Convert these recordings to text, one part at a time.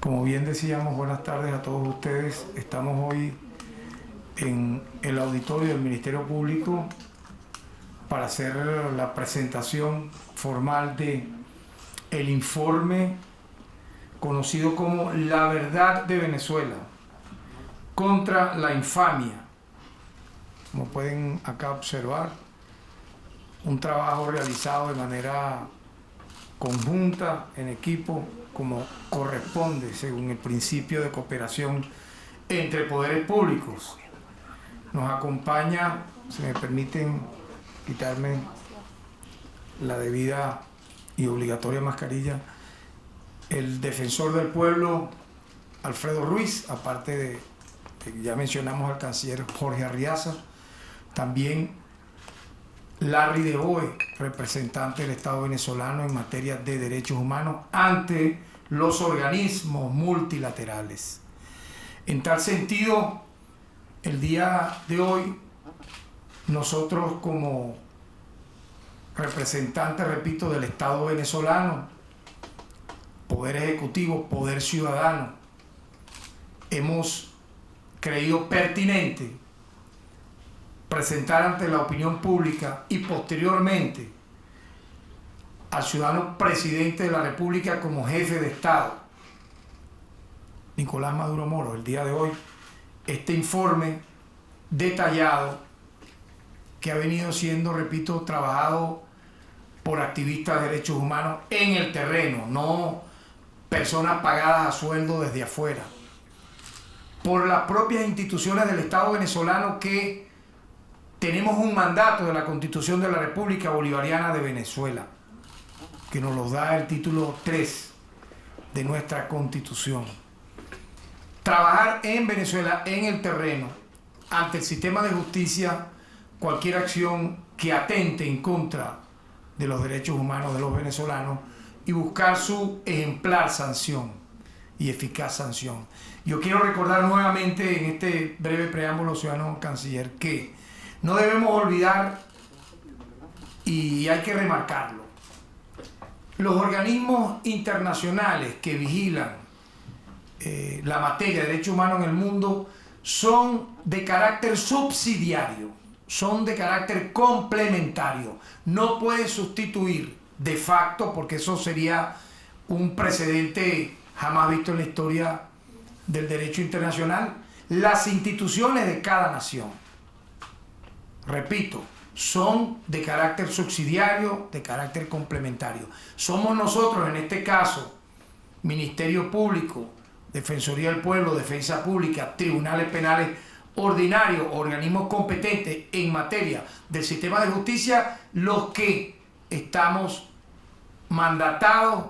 Como bien decíamos, buenas tardes a todos ustedes. Estamos hoy en el auditorio del Ministerio Público para hacer la presentación formal de el informe conocido como La Verdad de Venezuela contra la infamia. Como pueden acá observar, un trabajo realizado de manera conjunta, en equipo, como corresponde según el principio de cooperación entre poderes públicos. Nos acompaña, si me permiten quitarme la debida y obligatoria mascarilla, el defensor del pueblo Alfredo Ruiz, aparte de ya mencionamos al canciller Jorge Arriaza, también Larry de Boe, representante del Estado venezolano en materia de derechos humanos ante los organismos multilaterales. En tal sentido, el día de hoy, nosotros como representantes, repito, del Estado venezolano, Poder Ejecutivo, Poder Ciudadano, hemos creído pertinente presentar ante la opinión pública y posteriormente al ciudadano presidente de la República como jefe de Estado, Nicolás Maduro Moro, el día de hoy, este informe detallado que ha venido siendo, repito, trabajado por activistas de derechos humanos en el terreno, no personas pagadas a sueldo desde afuera, por las propias instituciones del Estado venezolano que tenemos un mandato de la Constitución de la República Bolivariana de Venezuela, que nos lo da el título 3 de nuestra Constitución. Trabajar en Venezuela, en el terreno, ante el sistema de justicia, cualquier acción que atente en contra de los derechos humanos de los venezolanos y buscar su ejemplar sanción y eficaz sanción. Yo quiero recordar nuevamente en este breve preámbulo, ciudadano canciller, que no debemos olvidar, y hay que remarcarlo, los organismos internacionales que vigilan la materia de derechos humanos en el mundo son de carácter subsidiario, son de carácter complementario. No puede sustituir de facto, porque eso sería un precedente jamás visto en la historia del derecho internacional, las instituciones de cada nación. Repito, son de carácter subsidiario, de carácter complementario. Somos nosotros, en este caso, Ministerio Público, Defensoría del Pueblo, Defensa Pública, Tribunales Penales Ordinarios, organismos competentes en materia del sistema de justicia, los que estamos mandatados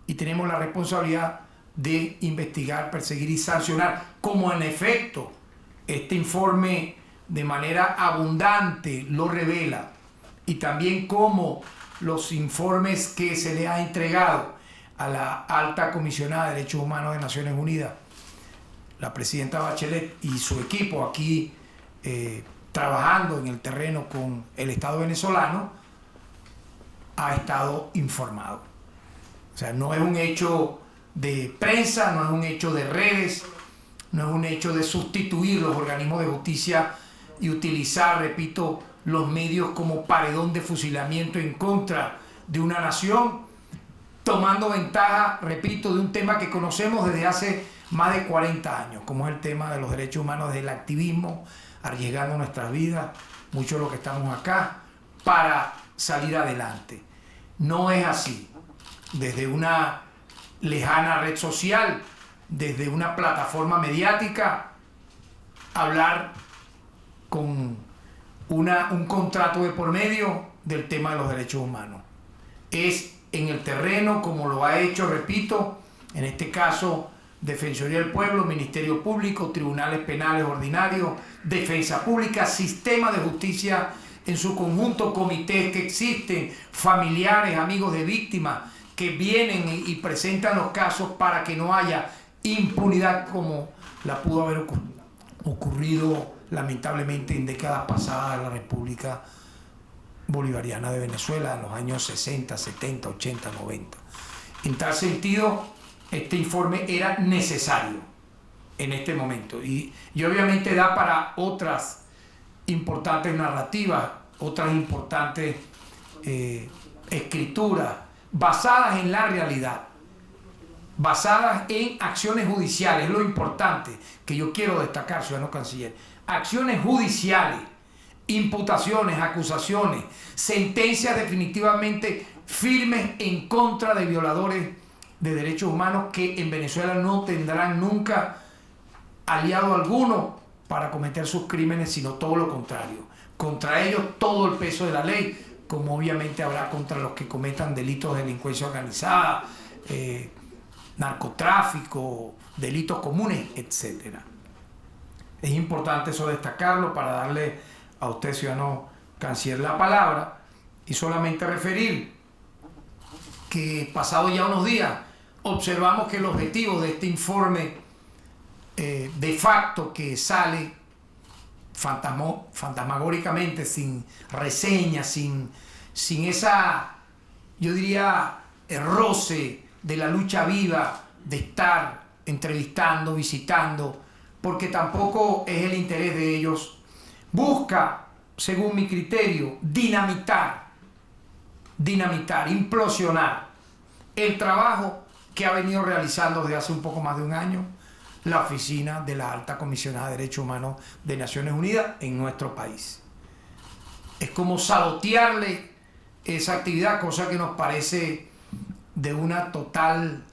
y tenemos la responsabilidad de investigar, perseguir y sancionar, como en efecto este informe de manera abundante lo revela, y también como los informes que se le ha entregado a la alta comisionada de Derechos Humanos de Naciones Unidas, la presidenta Bachelet y su equipo aquí trabajando en el terreno con el Estado venezolano, ha estado informado. O sea, no es un hecho de prensa, no es un hecho de redes, no es un hecho de sustituir los organismos de justicia y utilizar, repito, los medios como paredón de fusilamiento en contra de una nación, tomando ventaja, repito, de un tema que conocemos desde hace más de 40 años, como es el tema de los derechos humanos, del activismo, arriesgando nuestras vidas, muchos de los que estamos acá, para salir adelante. No es así. Desde una lejana red social, desde una plataforma mediática, hablar con un contrato de por medio del tema de los derechos humanos. Es en el terreno, como lo ha hecho, repito, en este caso, Defensoría del Pueblo, Ministerio Público, Tribunales Penales Ordinarios, Defensa Pública, Sistema de Justicia en su conjunto, comités que existen, familiares, amigos de víctimas que vienen y presentan los casos para que no haya impunidad como la pudo haber ocurrido lamentablemente en décadas pasadas en la República Bolivariana de Venezuela, en los años 60, 70, 80, 90. En tal sentido, este informe era necesario en este momento y obviamente da para otras importantes narrativas, otras importantes escrituras basadas en la realidad, basadas en acciones judiciales. Es lo importante que yo quiero destacar, ciudadano canciller: acciones judiciales, imputaciones, acusaciones, sentencias definitivamente firmes en contra de violadores de derechos humanos que en Venezuela no tendrán nunca aliado alguno para cometer sus crímenes, sino todo lo contrario. Contra ellos todo el peso de la ley, como obviamente habrá contra los que cometan delitos de delincuencia organizada, narcotráfico, delitos comunes, etc. Es importante eso destacarlo para darle a usted, ciudadano canciller, la palabra y solamente referir que pasado ya unos días observamos que el objetivo de este informe de facto que sale fantasmagóricamente, sin reseña, sin esa, yo diría, roce de la lucha viva, de estar entrevistando, visitando, porque tampoco es el interés de ellos, busca, según mi criterio, dinamitar, implosionar el trabajo que ha venido realizando desde hace un poco más de un año la oficina de la Alta Comisionada de Derechos Humanos de Naciones Unidas en nuestro país. Es como sabotearle esa actividad, cosa que nos parece de una total,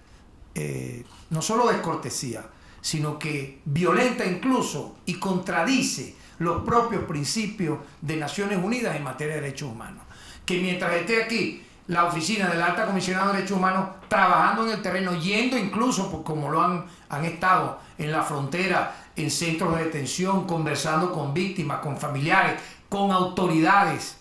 no solo descortesía, sino que violenta incluso y contradice los propios principios de Naciones Unidas en materia de derechos humanos. Que mientras esté aquí la oficina de la Alta Comisionada de Derechos Humanos trabajando en el terreno, yendo incluso, como lo han estado en la frontera, en centros de detención, conversando con víctimas, con familiares, con autoridades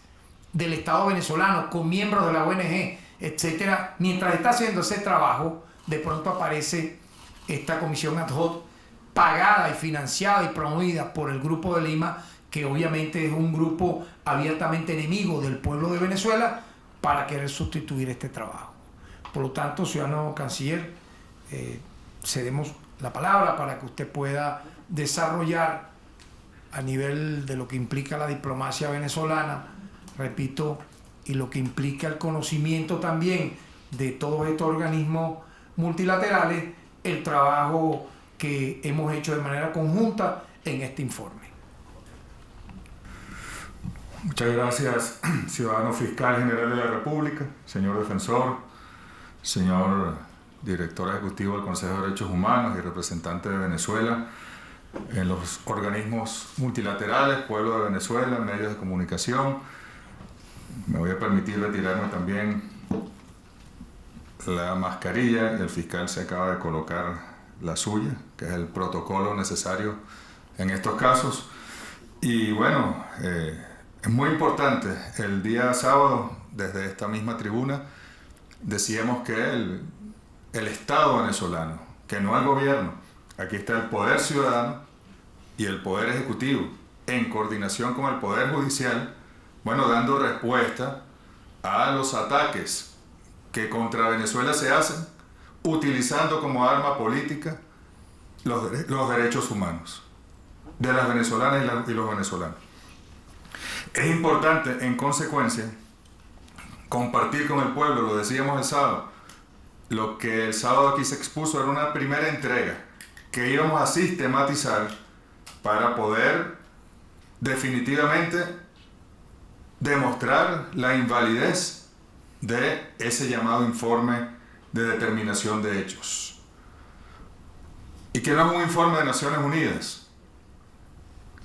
del Estado venezolano, con miembros de la ONG, etcétera. Mientras está haciendo ese trabajo, de pronto aparece esta comisión ad hoc pagada y financiada y promovida por el Grupo de Lima, que obviamente es un grupo abiertamente enemigo del pueblo de Venezuela, para querer sustituir este trabajo. Por lo tanto, ciudadano canciller, cedemos la palabra para que usted pueda desarrollar a nivel de lo que implica la diplomacia venezolana, repito, y lo que implica el conocimiento también de todos estos organismos multilaterales, el trabajo que hemos hecho de manera conjunta en este informe. Muchas gracias, ciudadano fiscal general de la República, señor defensor, señor director ejecutivo del Consejo de Derechos Humanos y representante de Venezuela en los organismos multilaterales, pueblo de Venezuela, medios de comunicación. Me voy a permitir retirarme también la mascarilla. El fiscal se acaba de colocar la suya, que es el protocolo necesario en estos casos. Y bueno, es muy importante. El día sábado, desde esta misma tribuna, decíamos que el Estado venezolano, que no el gobierno, aquí está el poder ciudadano y el poder ejecutivo, en coordinación con el poder judicial, bueno, dando respuesta a los ataques que contra Venezuela se hacen, utilizando como arma política los derechos humanos de las venezolanas y los venezolanos. Es importante, en consecuencia, compartir con el pueblo, lo decíamos el sábado, lo que el sábado aquí se expuso era una primera entrega que íbamos a sistematizar para poder definitivamente demostrar la invalidez de ese llamado informe de determinación de hechos. Y que no es un informe de Naciones Unidas,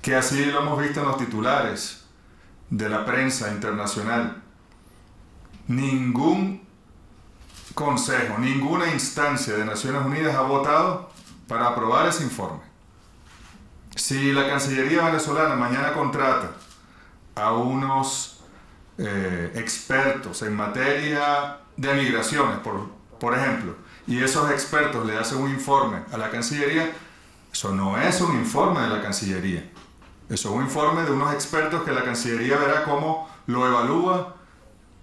que así lo hemos visto en los titulares de la prensa internacional. Ningún consejo, ninguna instancia de Naciones Unidas ha votado para aprobar ese informe. Si la Cancillería venezolana mañana contrata a unos expertos en materia de migraciones, por ejemplo, y esos expertos le hacen un informe a la Cancillería, eso no es un informe de la Cancillería. Eso es un informe de unos expertos que la Cancillería verá cómo lo evalúa,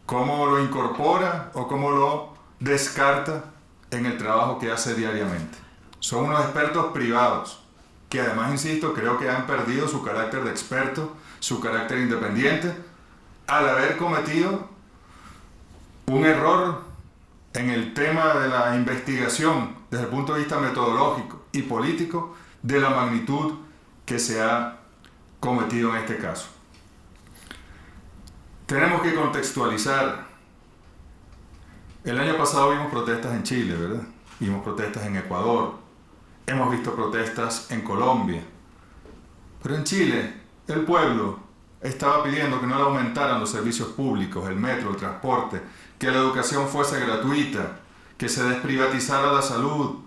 cómo lo incorpora o cómo lo descarta en el trabajo que hace diariamente. Son unos expertos privados que además, insisto, creo que han perdido su carácter de experto, su carácter independiente, al haber cometido un error en el tema de la investigación desde el punto de vista metodológico y político de la magnitud que se ha cometido en este caso. Tenemos que contextualizar. El año pasado vimos protestas en Chile, ¿verdad? Vimos protestas en Ecuador, hemos visto protestas en Colombia. Pero en Chile, el pueblo estaba pidiendo que no le aumentaran los servicios públicos, el metro, el transporte, que la educación fuese gratuita, que se desprivatizara la salud.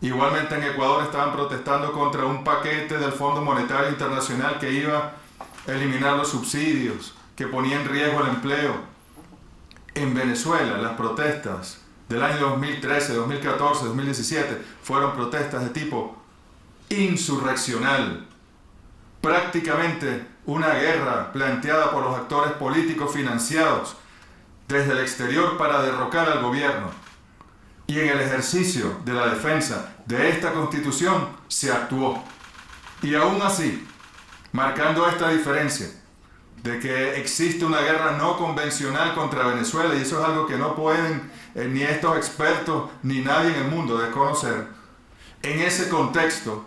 Igualmente en Ecuador estaban protestando contra un paquete del Fondo Monetario Internacional que iba a eliminar los subsidios, que ponía en riesgo el empleo. En Venezuela, las protestas del año 2013, 2014, 2017 fueron protestas de tipo insurreccional. Prácticamente una guerra planteada por los actores políticos financiados desde el exterior para derrocar al gobierno. Y en el ejercicio de la defensa de esta Constitución se actuó. Y aún así, marcando esta diferencia de que existe una guerra no convencional contra Venezuela, y eso es algo que no pueden ni estos expertos ni nadie en el mundo desconocer, en ese contexto,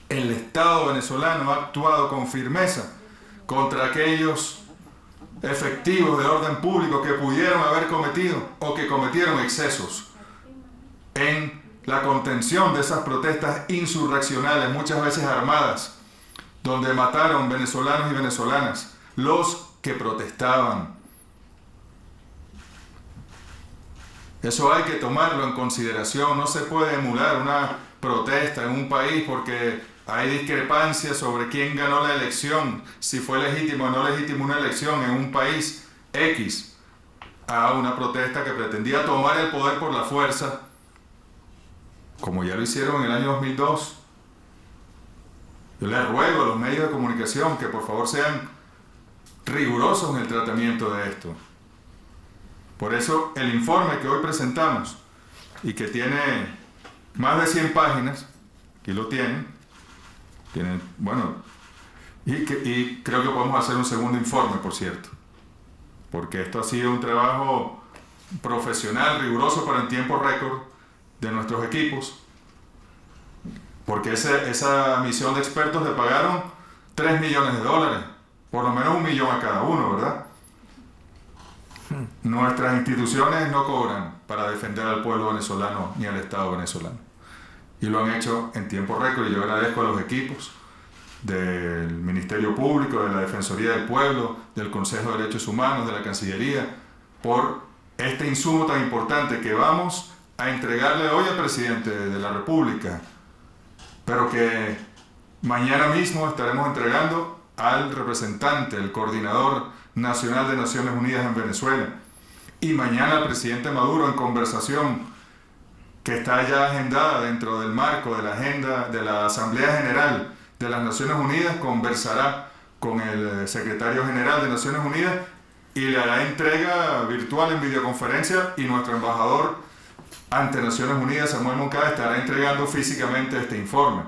el Estado venezolano ha actuado con firmeza contra aquellos efectivos de orden público que pudieron haber cometido o que cometieron excesos en la contención de esas protestas insurreccionales, muchas veces armadas, donde mataron venezolanos y venezolanas, los que protestaban. Eso hay que tomarlo en consideración. No se puede emular una protesta en un país porque hay discrepancias sobre quién ganó la elección, si fue legítimo o no legítimo una elección en un país X, a una protesta que pretendía tomar el poder por la fuerza, como ya lo hicieron en el año 2002. Yo les ruego a los medios de comunicación que por favor sean rigurosos en el tratamiento de esto. Por eso el informe que hoy presentamos y que tiene más de 100 páginas, aquí lo tienen, bueno, y creo que podemos hacer un segundo informe, por cierto, porque esto ha sido un trabajo profesional, riguroso, para en tiempo récord de nuestros equipos, porque esa misión de expertos le pagaron $3 millones, por lo menos $1 millón a cada uno, ¿verdad? Nuestras instituciones no cobran para defender al pueblo venezolano ni al Estado venezolano. Y lo han hecho en tiempo récord, y yo agradezco a los equipos del Ministerio Público, de la Defensoría del Pueblo, del Consejo de Derechos Humanos, de la Cancillería, por este insumo tan importante que vamos a entregarle hoy al presidente de la República, pero que mañana mismo estaremos entregando al representante, el coordinador nacional de Naciones Unidas en Venezuela, y mañana al presidente Maduro, en conversación que está ya agendada dentro del marco de la agenda de la Asamblea General de las Naciones Unidas, conversará con el secretario general de Naciones Unidas y le hará entrega virtual en videoconferencia, y nuestro embajador ante Naciones Unidas, Samuel Moncada, estará entregando físicamente este informe,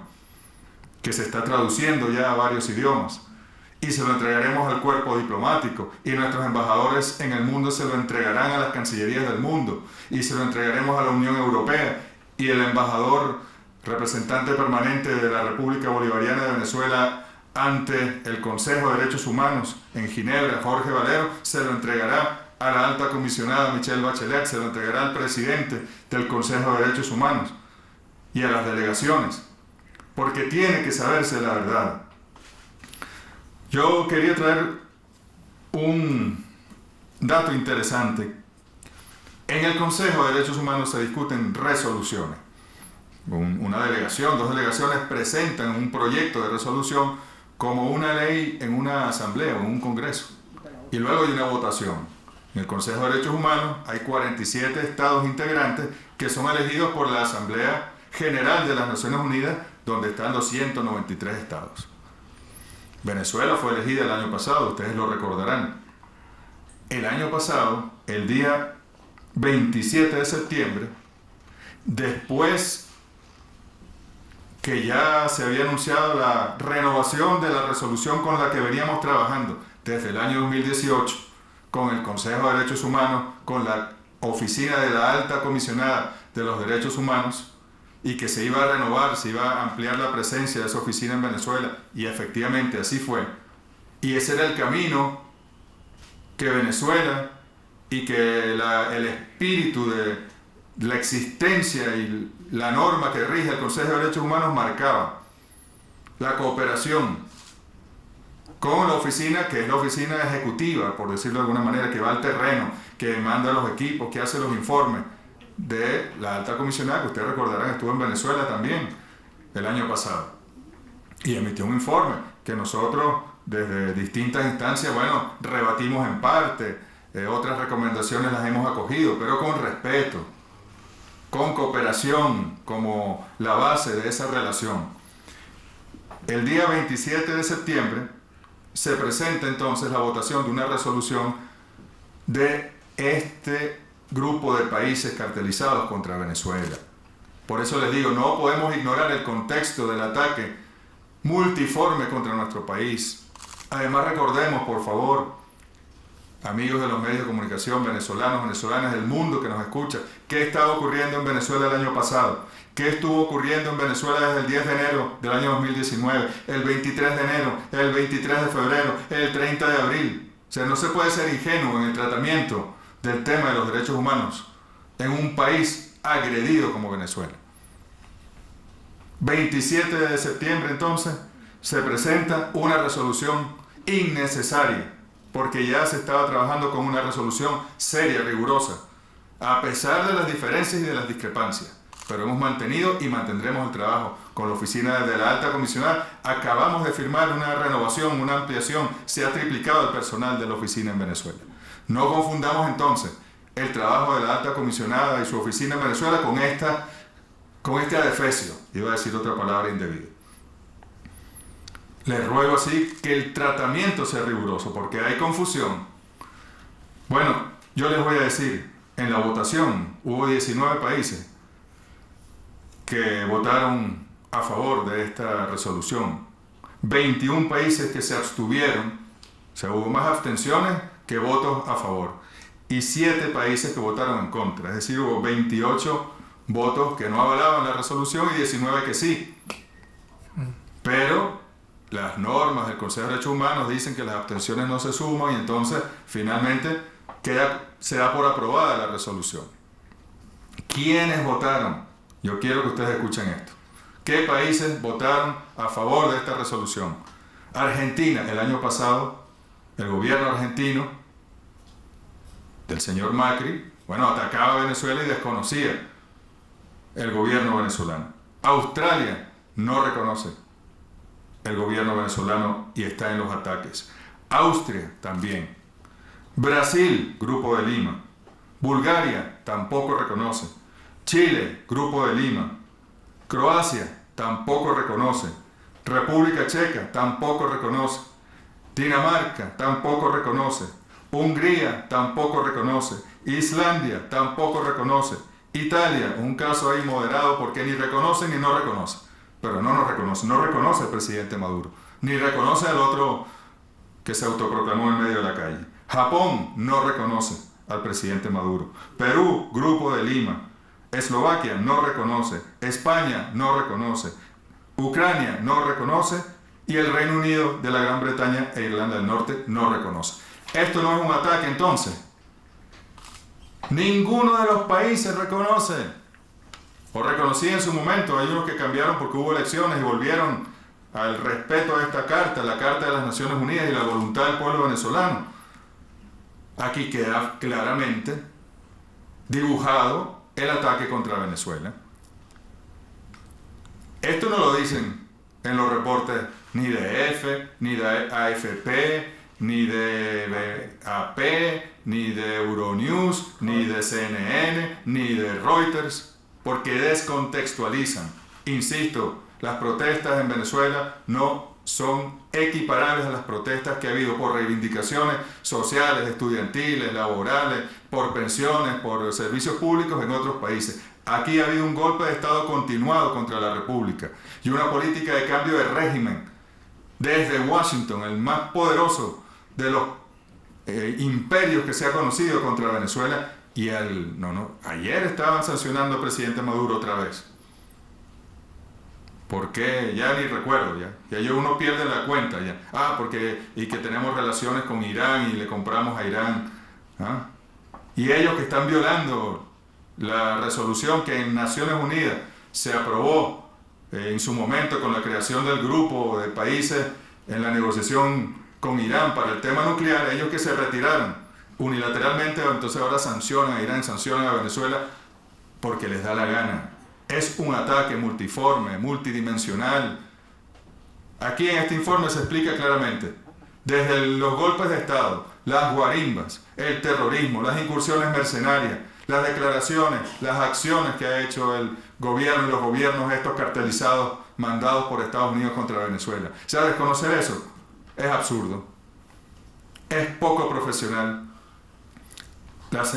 que se está traduciendo ya a varios idiomas, y se lo entregaremos al cuerpo diplomático, y nuestros embajadores en el mundo se lo entregarán a las cancillerías del mundo, y se lo entregaremos a la Unión Europea, y el embajador representante permanente de la República Bolivariana de Venezuela ante el Consejo de Derechos Humanos en Ginebra, Jorge Valero, se lo entregará a la alta comisionada Michelle Bachelet, se lo entregará al presidente del Consejo de Derechos Humanos y a las delegaciones, porque tiene que saberse la verdad. Yo quería traer un dato interesante. En el Consejo de Derechos Humanos se discuten resoluciones. Una delegación, 2 delegaciones presentan un proyecto de resolución como una ley en una asamblea o en un congreso. Y luego hay una votación. En el Consejo de Derechos Humanos hay 47 estados integrantes que son elegidos por la Asamblea General de las Naciones Unidas, donde están los 193 estados. Venezuela fue elegida el año pasado, ustedes lo recordarán. El año pasado, el día 27 de septiembre, después que ya se había anunciado la renovación de la resolución con la que veníamos trabajando desde el año 2018, con el Consejo de Derechos Humanos, con la Oficina de la Alta Comisionada de los Derechos Humanos, y que se iba a renovar, se iba a ampliar la presencia de esa oficina en Venezuela, y efectivamente así fue. Y ese era el camino que Venezuela y que el espíritu de la existencia y la norma que rige el Consejo de Derechos Humanos marcaba. La cooperación con la oficina, que es la oficina ejecutiva, por decirlo de alguna manera, que va al terreno, que manda los equipos, que hace los informes, de la alta comisionada, que ustedes recordarán estuvo en Venezuela también el año pasado, y emitió un informe que nosotros desde distintas instancias, bueno, rebatimos en parte, otras recomendaciones las hemos acogido, pero con respeto, con cooperación como la base de esa relación. El día 27 de septiembre se presenta entonces la votación de una resolución de este grupo de países cartelizados contra Venezuela. Por eso les digo, no podemos ignorar el contexto del ataque multiforme contra nuestro país. Además, recordemos, por favor, amigos de los medios de comunicación, venezolanos, venezolanas del mundo que nos escucha, qué estaba ocurriendo en Venezuela el año pasado, qué estuvo ocurriendo en Venezuela desde el 10 de enero del año 2019, el 23 de enero, el 23 de febrero, el 30 de abril. O sea, no se puede ser ingenuo en el tratamiento del tema de los derechos humanos en un país agredido como Venezuela. 27 de septiembre entonces se presenta una resolución innecesaria, porque ya se estaba trabajando con una resolución seria, rigurosa, a pesar de las diferencias y de las discrepancias. Pero hemos mantenido y mantendremos el trabajo con la oficina de la alta comisionada. Acabamos de firmar una renovación, una ampliación, se ha triplicado el personal de la oficina en Venezuela. No confundamos entonces el trabajo de la alta comisionada y su oficina en Venezuela con este adefesio, iba a decir otra palabra indebida. Les ruego así que el tratamiento sea riguroso, porque hay confusión. Bueno, yo les voy a decir, en la votación hubo 19 países que votaron a favor de esta resolución, 21 países que se abstuvieron, o sea, hubo más abstenciones que votos a favor, y 7 países que votaron en contra, es decir, hubo 28 votos que no avalaban la resolución y 19 que sí. Pero las normas del Consejo de Derechos Humanos dicen que las abstenciones no se suman y entonces finalmente se da por aprobada la resolución. ¿Quiénes votaron? Yo quiero que ustedes escuchen esto. ¿Qué países votaron a favor de esta resolución? Argentina, el año pasado, el gobierno argentino del señor Macri, bueno, atacaba a Venezuela y desconocía el gobierno venezolano. Australia no reconoce el gobierno venezolano y está en los ataques. Austria también. Brasil, Grupo de Lima. Bulgaria tampoco reconoce. Chile, Grupo de Lima. Croacia tampoco reconoce. República Checa tampoco reconoce. Dinamarca tampoco reconoce. Hungría tampoco reconoce. Islandia tampoco reconoce. Italia, un caso ahí moderado porque ni reconoce ni no reconoce. Pero no nos reconoce. No reconoce al presidente Maduro. Ni reconoce al otro que se autoproclamó en medio de la calle. Japón no reconoce al presidente Maduro. Perú, Grupo de Lima. Eslovaquia no reconoce. España no reconoce. Ucrania no reconoce. Y el Reino Unido de la Gran Bretaña e Irlanda del Norte no reconoce. Esto no es un ataque entonces. Ninguno de los países reconoce. O reconocía en su momento. Hay unos que cambiaron porque hubo elecciones y volvieron al respeto a esta carta, la Carta de las Naciones Unidas y la voluntad del pueblo venezolano. Aquí queda claramente dibujado el ataque contra Venezuela. Esto no lo dicen en los reportes ni de EFE, ni de AFP, ni de AP, ni de Euronews, ni de CNN, ni de Reuters, porque descontextualizan. Insisto, las protestas en Venezuela no son equiparables a las protestas que ha habido por reivindicaciones sociales, estudiantiles, laborales, por pensiones, por servicios públicos en otros países. Aquí ha habido un golpe de Estado continuado contra la República y una política de cambio de régimen desde Washington, el más poderoso de los imperios que se ha conocido contra Venezuela. Y ayer estaban sancionando al presidente Maduro otra vez. ¿Por qué? Ya ni recuerdo, ya uno pierde la cuenta ya. Y que tenemos relaciones con Irán y le compramos a Irán. Y ellos que están violando la resolución que en Naciones Unidas se aprobó en su momento con la creación del grupo de países en la negociación con Irán para el tema nuclear, ellos que se retiraron unilateralmente, entonces ahora sancionan a Irán, sancionan a Venezuela porque les da la gana. Es un ataque multiforme, multidimensional. Aquí en este informe se explica claramente, desde los golpes de Estado, las guarimbas, el terrorismo, las incursiones mercenarias, las declaraciones, las acciones que ha hecho el gobierno y los gobiernos estos cartelizados mandados por Estados Unidos contra Venezuela. O sea, desconocer eso es absurdo, es poco profesional.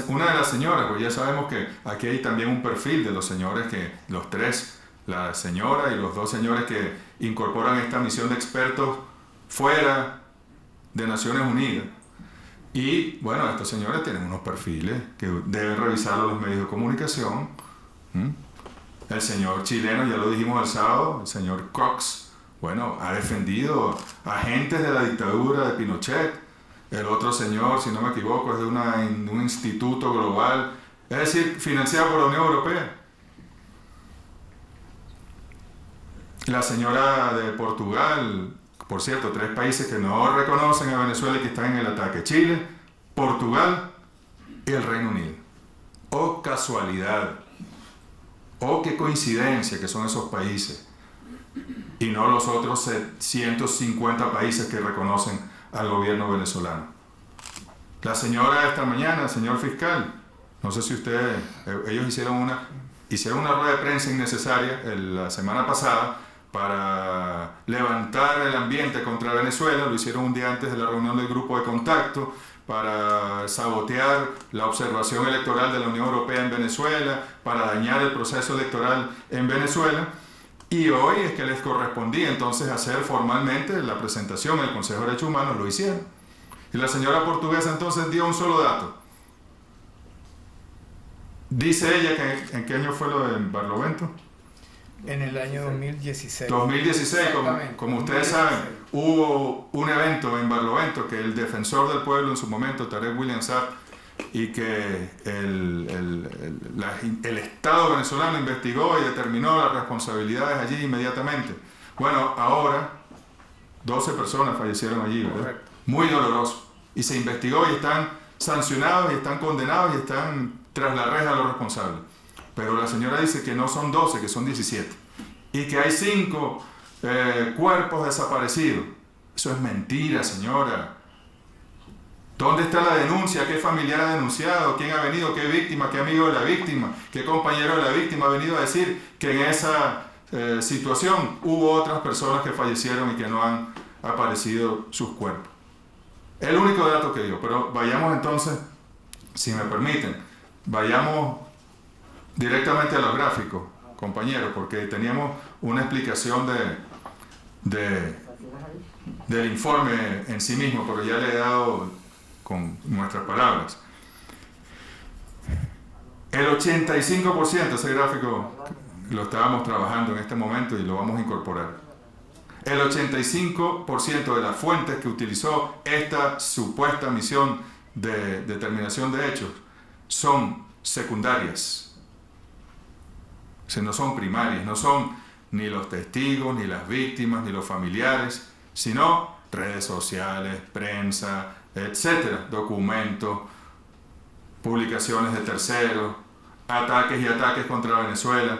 Una de las señoras, pues ya sabemos que aquí hay también un perfil de los señores los tres, la señora y los dos señores que incorporan esta misión de expertos fuera de Naciones Unidas. Y bueno, estos señores tienen unos perfiles que deben revisarlo los medios de comunicación. El señor chileno, ya lo dijimos el sábado, el señor Cox, bueno, ha defendido agentes de la dictadura de Pinochet. El otro señor, si no me equivoco, es de un instituto global, es decir, financiado por la Unión Europea. La señora de Portugal, por cierto, 3 países que no reconocen a Venezuela y que están en el ataque: Chile, Portugal y el Reino Unido. ¡Oh casualidad! ¡Oh qué coincidencia que son esos países! Y no los otros 150 países que reconocen al gobierno venezolano. La señora esta mañana, señor fiscal, no sé si ellos hicieron una rueda de prensa innecesaria la semana pasada para levantar el ambiente contra Venezuela, lo hicieron un día antes de la reunión del grupo de contacto, para sabotear la observación electoral de la Unión Europea en Venezuela, para dañar el proceso electoral en Venezuela. Y hoy es que les correspondía entonces hacer formalmente la presentación en el Consejo de Derechos Humanos, lo hicieron. Y la señora portuguesa entonces dio un solo dato. Dice ella que ¿en qué año fue lo de Barlovento? En el año 2016. 2016, como ustedes saben, hubo un evento en Barlovento que el defensor del pueblo en su momento, Tarek William Saab, y que el Estado venezolano investigó y determinó las responsabilidades allí inmediatamente. Bueno, ahora 12 personas fallecieron allí, ¿verdad? Correcto. Muy doloroso. Y se investigó y están sancionados y están condenados y están tras la reja los responsables. Pero la señora dice que no son 12, que son 17. Y que hay 5 cuerpos desaparecidos. Eso es mentira, señora. ¿Dónde está la denuncia? ¿Qué familiar ha denunciado? ¿Quién ha venido? ¿Qué víctima? ¿Qué amigo de la víctima? ¿Qué compañero de la víctima ha venido a decir que en esa situación hubo otras personas que fallecieron y que no han aparecido sus cuerpos? El único dato que dio. Pero vayamos entonces, si me permiten, vayamos directamente a los gráficos, compañeros, porque teníamos una explicación del informe en sí mismo, pero ya le he dado con nuestras palabras. El 85%, ese gráfico lo estábamos trabajando en este momento y lo vamos a incorporar. El 85% de las fuentes que utilizó esta supuesta misión de determinación de hechos son secundarias. O sea, no son primarias, no son ni los testigos, ni las víctimas, ni los familiares, sino redes sociales, prensa, etcétera, documentos, publicaciones de terceros, ataques y ataques contra Venezuela.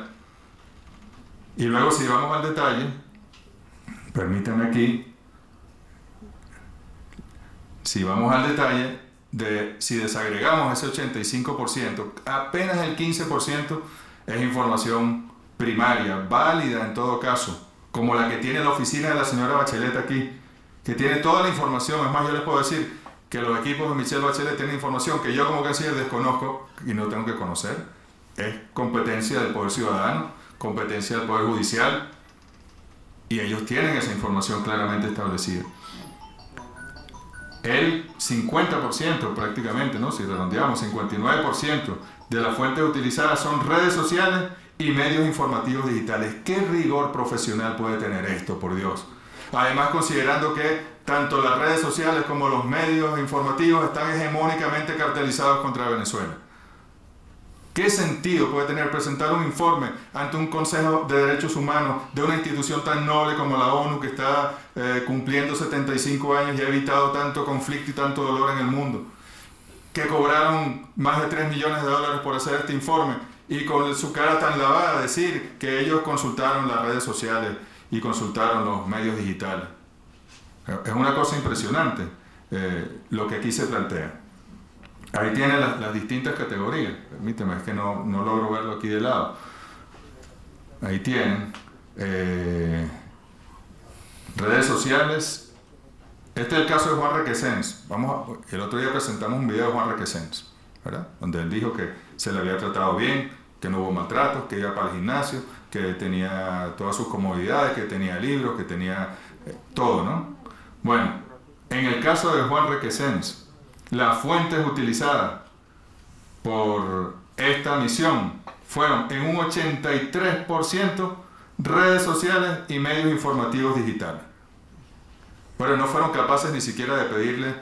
Y luego, si vamos al detalle, permítanme aquí, si vamos al detalle si desagregamos ese 85%, apenas el 15% es información primaria, válida en todo caso, como la que tiene la oficina de la señora Bachelet aquí, que tiene toda la información. Es más, yo les puedo decir que los equipos de Michelle Bachelet tienen información que yo como canciller desconozco y no tengo que conocer. Es competencia del Poder Ciudadano, competencia del Poder Judicial, y ellos tienen esa información claramente establecida. El 50% prácticamente, ¿no? Si redondeamos, 59% de las fuentes utilizadas son redes sociales y medios informativos digitales. ¿Qué rigor profesional puede tener esto, por Dios? Además, considerando que tanto las redes sociales como los medios informativos están hegemónicamente cartelizados contra Venezuela. ¿Qué sentido puede tener presentar un informe ante un Consejo de Derechos Humanos de una institución tan noble como la ONU, que está cumpliendo 75 años y ha evitado tanto conflicto y tanto dolor en el mundo, que cobraron más de $3 millones por hacer este informe, y con su cara tan lavada decir que ellos consultaron las redes sociales y consultaron los medios digitales? Es una cosa impresionante lo que aquí se plantea. Ahí tienen las distintas categorías. Permíteme, es que no logro verlo aquí de lado. Ahí tienen redes sociales. Este es el caso de Juan Requesens. El otro día presentamos un video de Juan Requesens, ¿verdad? Donde él dijo que se le había tratado bien, que no hubo maltratos, que iba para el gimnasio, que tenía todas sus comodidades, que tenía libros, que tenía todo, ¿no? Bueno, en el caso de Juan Requesens, las fuentes utilizadas por esta misión fueron en un 83% redes sociales y medios informativos digitales. Pero no fueron capaces ni siquiera de pedirle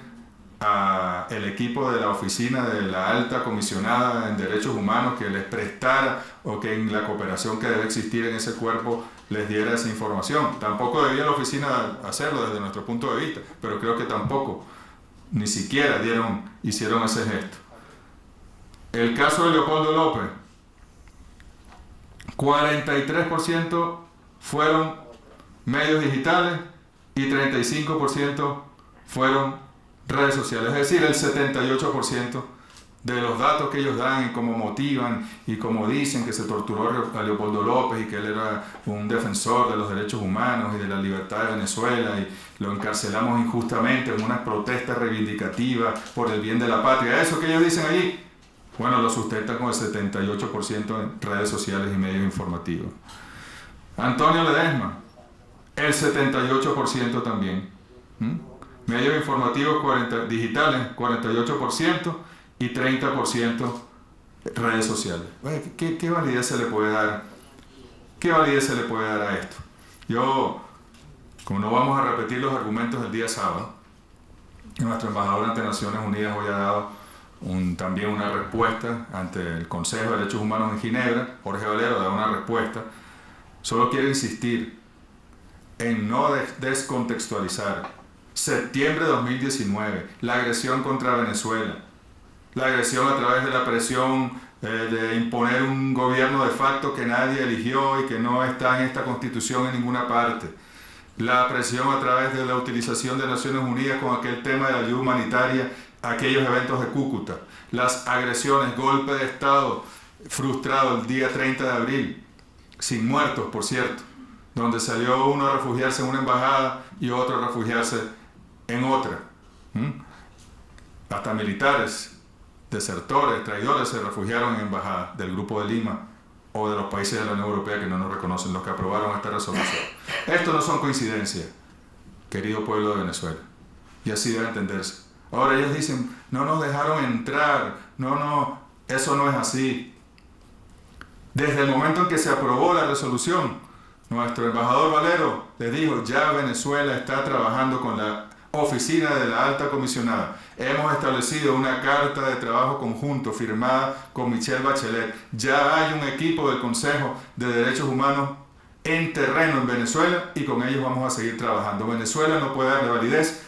al equipo de la oficina de la alta comisionada en derechos humanos que les prestara, o que en la cooperación que debe existir en ese cuerpo les diera esa información. Tampoco debía la oficina hacerlo desde nuestro punto de vista, pero creo que tampoco, ni siquiera hicieron ese gesto. El caso de Leopoldo López, 43% fueron medios digitales y 35% fueron redes sociales. Es decir, el 78% de los datos que ellos dan y cómo motivan y cómo dicen que se torturó a Leopoldo López y que él era un defensor de los derechos humanos y de la libertad de Venezuela, y lo encarcelamos injustamente en una protesta reivindicativa por el bien de la patria. Eso que ellos dicen allí, bueno, lo sustentan con el 78% en redes sociales y medios informativos. Antonio Ledesma, el 78% también. Medios informativos digitales, 48%, y 30% redes sociales. ¿Qué validez se le puede dar? ¿Qué validez se le puede dar a esto? Yo, como no vamos a repetir los argumentos del día sábado, nuestro embajador ante Naciones Unidas hoy ha dado también una respuesta ante el Consejo de Derechos Humanos en Ginebra. Jorge Valero da una respuesta. Solo quiero insistir en no descontextualizar. Septiembre de 2019, la agresión contra Venezuela, la agresión a través de la presión de imponer un gobierno de facto que nadie eligió y que no está en esta Constitución en ninguna parte, la presión a través de la utilización de Naciones Unidas con aquel tema de la ayuda humanitaria, aquellos eventos de Cúcuta, las agresiones, golpe de Estado frustrado el día 30 de abril, sin muertos, por cierto, donde salió uno a refugiarse en una embajada y otro a refugiarse en otra. Hasta militares, desertores, traidores se refugiaron en embajadas del Grupo de Lima o de los países de la Unión Europea que no nos reconocen, los que aprobaron esta resolución. Esto no son coincidencias, querido pueblo de Venezuela, y así debe entenderse. Ahora ellos dicen, no nos dejaron entrar, eso no es así. Desde el momento en que se aprobó la resolución, nuestro embajador Valero le dijo, ya Venezuela está trabajando con la oficina de la alta comisionada. Hemos establecido una carta de trabajo conjunto firmada con Michelle Bachelet. Ya hay un equipo del Consejo de Derechos Humanos en terreno en Venezuela y con ellos vamos a seguir trabajando. Venezuela no puede darle validez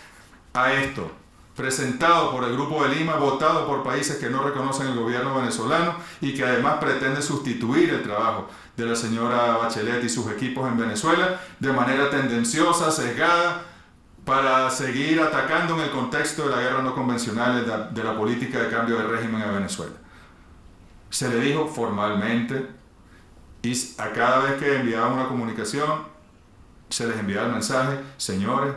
a esto, presentado por el Grupo de Lima, votado por países que no reconocen el gobierno venezolano y que además pretende sustituir el trabajo de la señora Bachelet y sus equipos en Venezuela de manera tendenciosa, sesgada, para seguir atacando en el contexto de la guerra no convencional de la política de cambio de régimen en Venezuela. Se le dijo formalmente, y a cada vez que enviaba una comunicación, se les envía el mensaje: señores,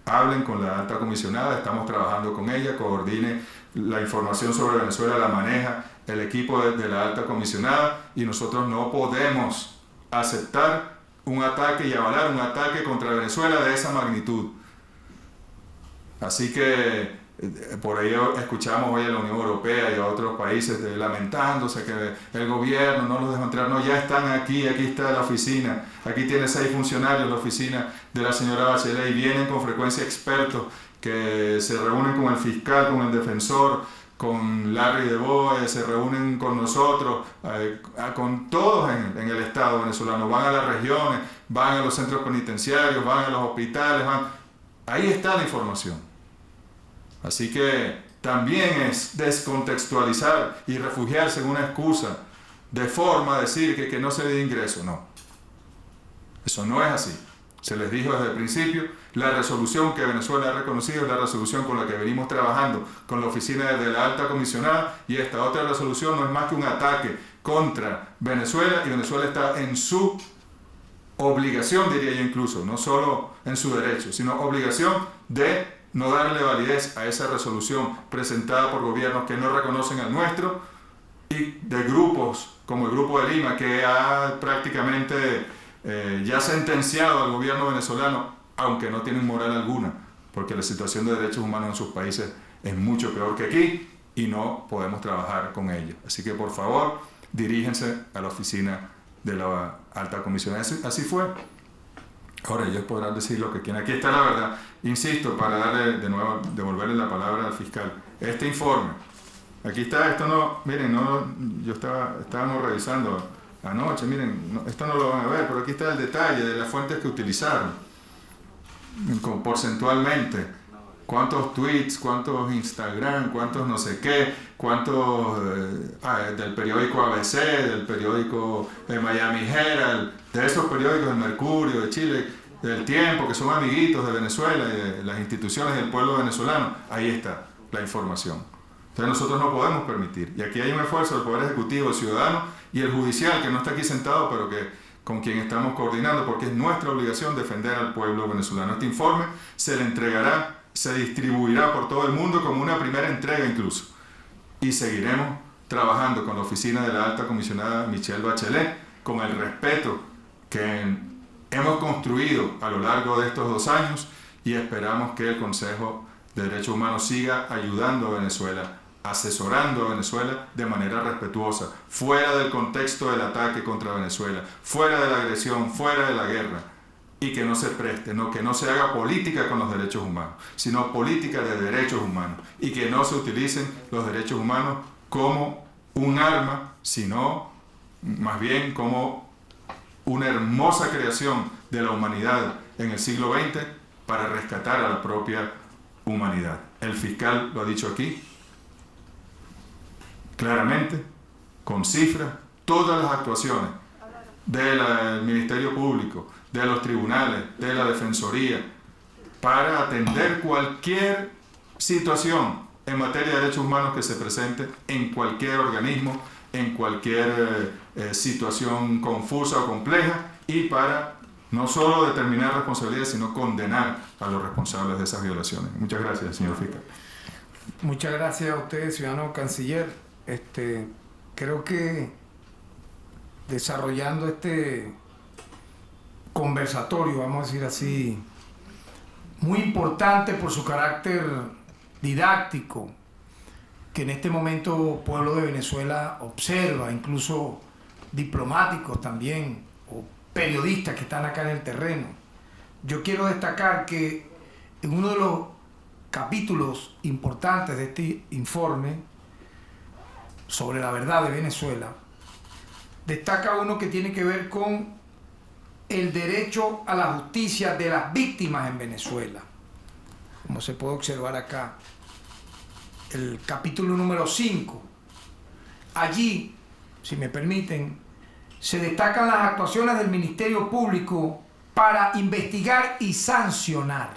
hablen con la alta comisionada, estamos trabajando con ella, coordine la información sobre Venezuela, la maneja el equipo de la alta comisionada, y nosotros no podemos aceptar un ataque y avalar un ataque contra Venezuela de esa magnitud. Así que por ahí escuchamos hoy a la Unión Europea y a otros países lamentándose que el gobierno no los dejó entrar. No, ya están aquí, aquí está la oficina, aquí tiene 6 funcionarios la oficina de la señora Bachelet, y vienen con frecuencia expertos que se reúnen con el fiscal, con el defensor, con Larry de Boe, se reúnen con nosotros, con todos en el Estado venezolano, van a las regiones, van a los centros penitenciarios, van a los hospitales, ahí está la información. Así que también es descontextualizar y refugiarse en una excusa de forma de decir que no se le dé ingreso. No, eso no es así. Se les dijo desde el principio, la resolución que Venezuela ha reconocido es la resolución con la que venimos trabajando con la oficina de la alta comisionada, y esta otra resolución no es más que un ataque contra Venezuela, y Venezuela está en su obligación, diría yo incluso, no solo en su derecho, sino obligación de no darle validez a esa resolución presentada por gobiernos que no reconocen al nuestro, y de grupos como el Grupo de Lima, que ha prácticamente ya sentenciado al gobierno venezolano, aunque no tienen moral alguna, porque la situación de derechos humanos en sus países es mucho peor que aquí y no podemos trabajar con ellos. Así que por favor, diríjense a la oficina de la alta comisión. Así fue. Ahora ellos podrán decir lo que quieran. Aquí está la verdad. Insisto, para darle de nuevo, devolverle la palabra al fiscal. Este informe, aquí está, esto no, miren, no, estábamos revisando anoche, miren, no, esto no lo van a ver, pero aquí está el detalle de las fuentes que utilizaron, porcentualmente, cuántos tweets, cuántos Instagram, cuántos no sé qué, cuántos del periódico ABC, del periódico Miami Herald, de esos periódicos del Mercurio, de Chile, del Tiempo, que son amiguitos de Venezuela y de las instituciones del pueblo venezolano. Ahí está la información. Entonces nosotros no podemos permitir, y aquí hay un esfuerzo del Poder Ejecutivo, el ciudadano y el judicial, que no está aquí sentado, pero con quien estamos coordinando, porque es nuestra obligación defender al pueblo venezolano. Este informe se le entregará, se distribuirá por todo el mundo como una primera entrega incluso, y seguiremos trabajando con la oficina de la alta comisionada Michelle Bachelet, con el respeto que hemos construido a lo largo de estos 2 años, y esperamos que el Consejo de Derechos Humanos siga ayudando a Venezuela, asesorando a Venezuela de manera respetuosa, fuera del contexto del ataque contra Venezuela, fuera de la agresión, fuera de la guerra, y que no se preste, que no se haga política con los derechos humanos, sino política de derechos humanos, y que no se utilicen los derechos humanos como un arma, sino más bien como una hermosa creación de la humanidad en el siglo XX para rescatar a la propia humanidad. El fiscal lo ha dicho aquí claramente, con cifras, todas las actuaciones del Ministerio Público, de los tribunales, de la Defensoría, para atender cualquier situación en materia de derechos humanos que se presente en cualquier organismo, en cualquier situación confusa o compleja, y para no solo determinar responsabilidades, sino condenar a los responsables de esas violaciones. Muchas gracias, señor fiscal. Muchas gracias a usted, ciudadano canciller. Creo que desarrollando este conversatorio, vamos a decir así, muy importante por su carácter didáctico, que en este momento el pueblo de Venezuela observa, incluso diplomáticos también, o periodistas que están acá en el terreno. Yo quiero destacar que en uno de los capítulos importantes de este informe sobre la verdad de Venezuela, destaca uno que tiene que ver con el derecho a la justicia de las víctimas en Venezuela. Como se puede observar acá, el capítulo número 5. Allí, si me permiten, se destacan las actuaciones del Ministerio Público para investigar y sancionar.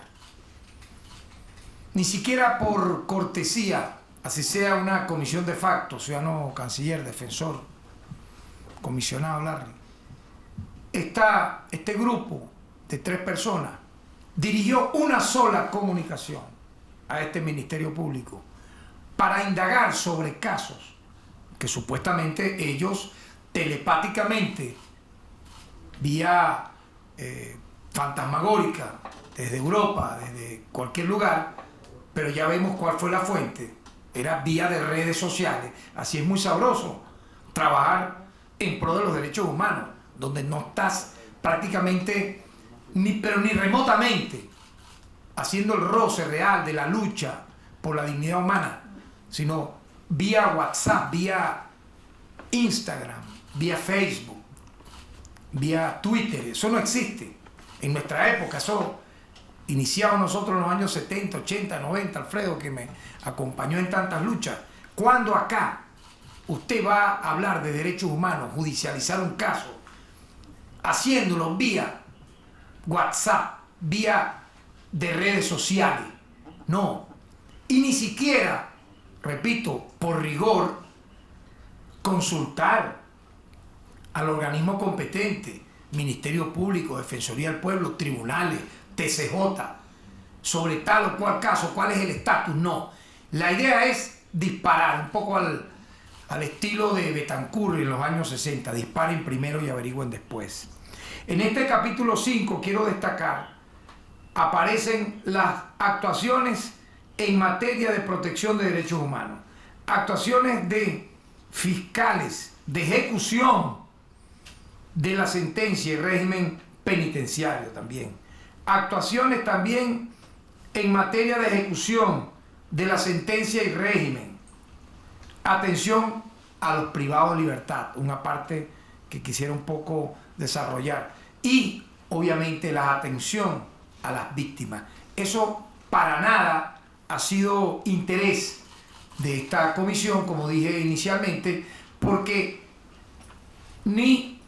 Ni siquiera por cortesía, así sea una comisión de facto, ciudadano canciller, defensor, comisionado Larry, está este grupo de 3 personas, dirigió una sola comunicación a este Ministerio Público para indagar sobre casos que supuestamente ellos telepáticamente, vía fantasmagórica, desde Europa, desde cualquier lugar, pero ya vemos cuál fue la fuente, era vía de redes sociales. Así es muy sabroso trabajar en pro de los derechos humanos, donde no estás prácticamente, pero ni remotamente, haciendo el roce real de la lucha por la dignidad humana, sino vía WhatsApp, vía Instagram, vía Facebook, vía Twitter. Eso no existe. En nuestra época, eso iniciamos nosotros en los años 70, 80, 90, Alfredo, que me acompañó en tantas luchas. Cuando acá usted va a hablar de derechos humanos, judicializar un caso, haciéndolo vía WhatsApp, vía de redes sociales? No. Y ni siquiera, repito, por rigor, consultar al organismo competente, Ministerio Público, Defensoría del Pueblo, tribunales, TCJ, sobre tal o cual caso, cuál es el estatus. No. La idea es disparar un poco al estilo de Betancourt en los años 60. Disparen primero y averigüen después. En este capítulo 5 quiero destacar, aparecen las actuaciones en materia de protección de derechos humanos, actuaciones de fiscales, de ejecución de la sentencia y régimen penitenciario también, actuaciones también en materia de ejecución de la sentencia y régimen, atención a los privados de libertad, una parte que quisiera un poco desarrollar, y obviamente la atención a las víctimas. Eso para nada ha sido interés de esta comisión, como dije inicialmente, porque ni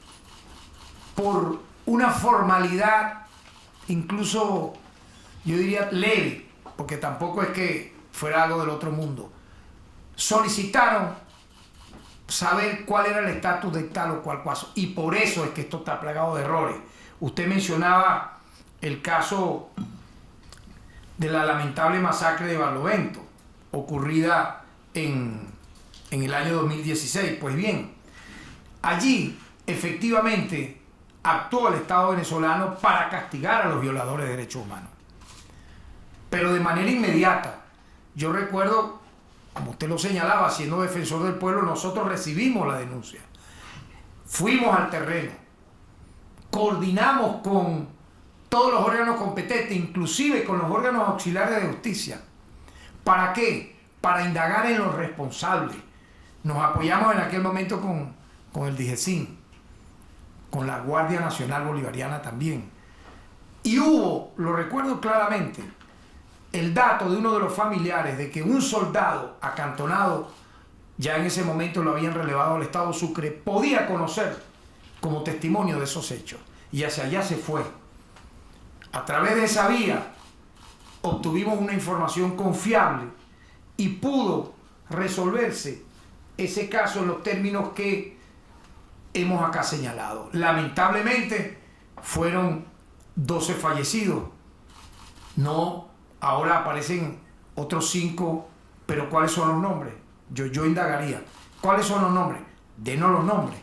por una formalidad, incluso yo diría leve, porque tampoco es que fuera algo del otro mundo, solicitaron saber cuál era el estatus de tal o cual caso, y por eso es que esto está plagado de errores. Usted mencionaba el caso de la lamentable masacre de Barlovento, ocurrida en el año 2016. Pues bien, allí efectivamente actuó el Estado venezolano para castigar a los violadores de derechos humanos, pero de manera inmediata. Yo recuerdo, como usted lo señalaba, siendo defensor del pueblo, nosotros recibimos la denuncia, fuimos al terreno, coordinamos con todos los órganos competentes, inclusive con los órganos auxiliares de justicia. ¿Para qué? Para indagar en los responsables. Nos apoyamos en aquel momento con el DIGESIN, con la Guardia Nacional Bolivariana también. Y hubo, lo recuerdo claramente, el dato de uno de los familiares de que un soldado acantonado, ya en ese momento lo habían relevado al Estado Sucre, podía conocer como testimonio de esos hechos. Y hacia allá se fue. A través de esa vía obtuvimos una información confiable y pudo resolverse ese caso en los términos que hemos acá señalado. Lamentablemente fueron 12 fallecidos. No, ahora aparecen otros 5, pero ¿cuáles son los nombres? Yo indagaría. ¿Cuáles son los nombres? Denos los nombres.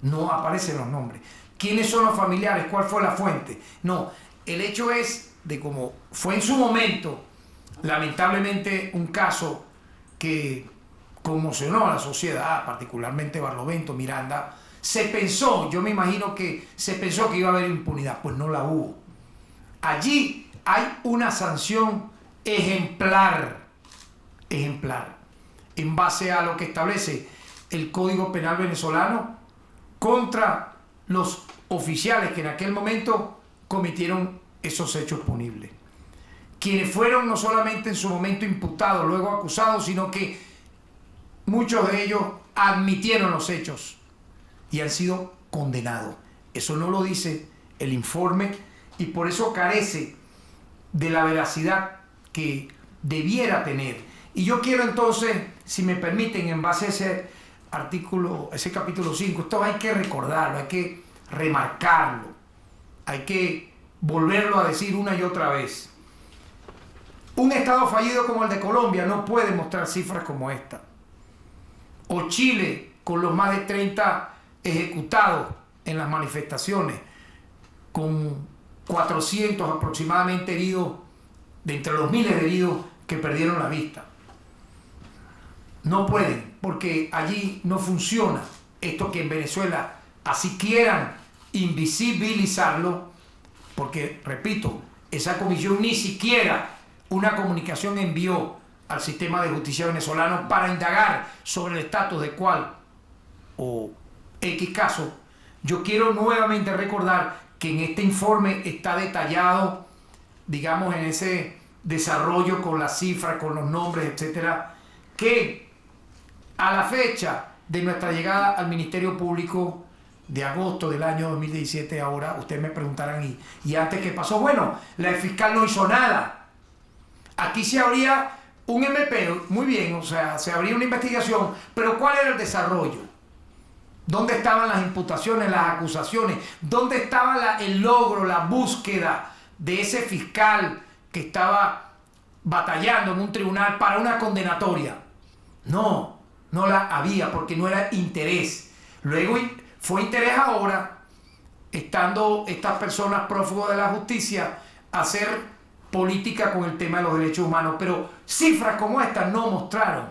No aparecen los nombres. ¿Quiénes son los familiares? ¿Cuál fue la fuente? No, el hecho es de cómo fue en su momento, lamentablemente, un caso que conmocionó a la sociedad, particularmente Barlovento, Miranda. Se pensó, yo me imagino que se pensó que iba a haber impunidad, pues no la hubo. Allí hay una sanción ejemplar, en base a lo que establece el Código Penal venezolano contra los oficiales que en aquel momento cometieron esos hechos punibles, quienes fueron no solamente en su momento imputados, luego acusados, sino que muchos de ellos admitieron los hechos y han sido condenados. Eso no lo dice el informe y por eso carece de la veracidad que debiera tener. Y yo quiero entonces, si me permiten, en base a ese artículo, ese capítulo 5, esto hay que recordarlo, hay que remarcarlo, hay que volverlo a decir una y otra vez. Un Estado fallido como el de Colombia no puede mostrar cifras como esta. O Chile, con los más de 30 ejecutados en las manifestaciones, con 400 aproximadamente heridos, de entre los miles de heridos que perdieron la vista. No pueden, porque allí no funciona esto que en Venezuela así quieran invisibilizarlo, porque, repito, esa comisión ni siquiera una comunicación envió al sistema de justicia venezolano para indagar sobre el estatus de cuál o X caso. Yo quiero nuevamente recordar que en este informe está detallado, digamos, en ese desarrollo con las cifras, con los nombres, etcétera, que a la fecha de nuestra llegada al Ministerio Público de agosto del año 2017, ahora ustedes me preguntarán, ¿y antes qué pasó? Bueno, la fiscal no hizo nada. Aquí se abría un MP, muy bien, o sea, se abría una investigación, pero ¿cuál era el desarrollo? ¿Dónde estaban las imputaciones, las acusaciones? ¿Dónde estaba el logro, la búsqueda de ese fiscal que estaba batallando en un tribunal para una condenatoria? No, no la había porque no era interés. Luego fue interés ahora, estando estas personas prófugos de la justicia, hacer política con el tema de los derechos humanos. Pero cifras como estas no mostraron.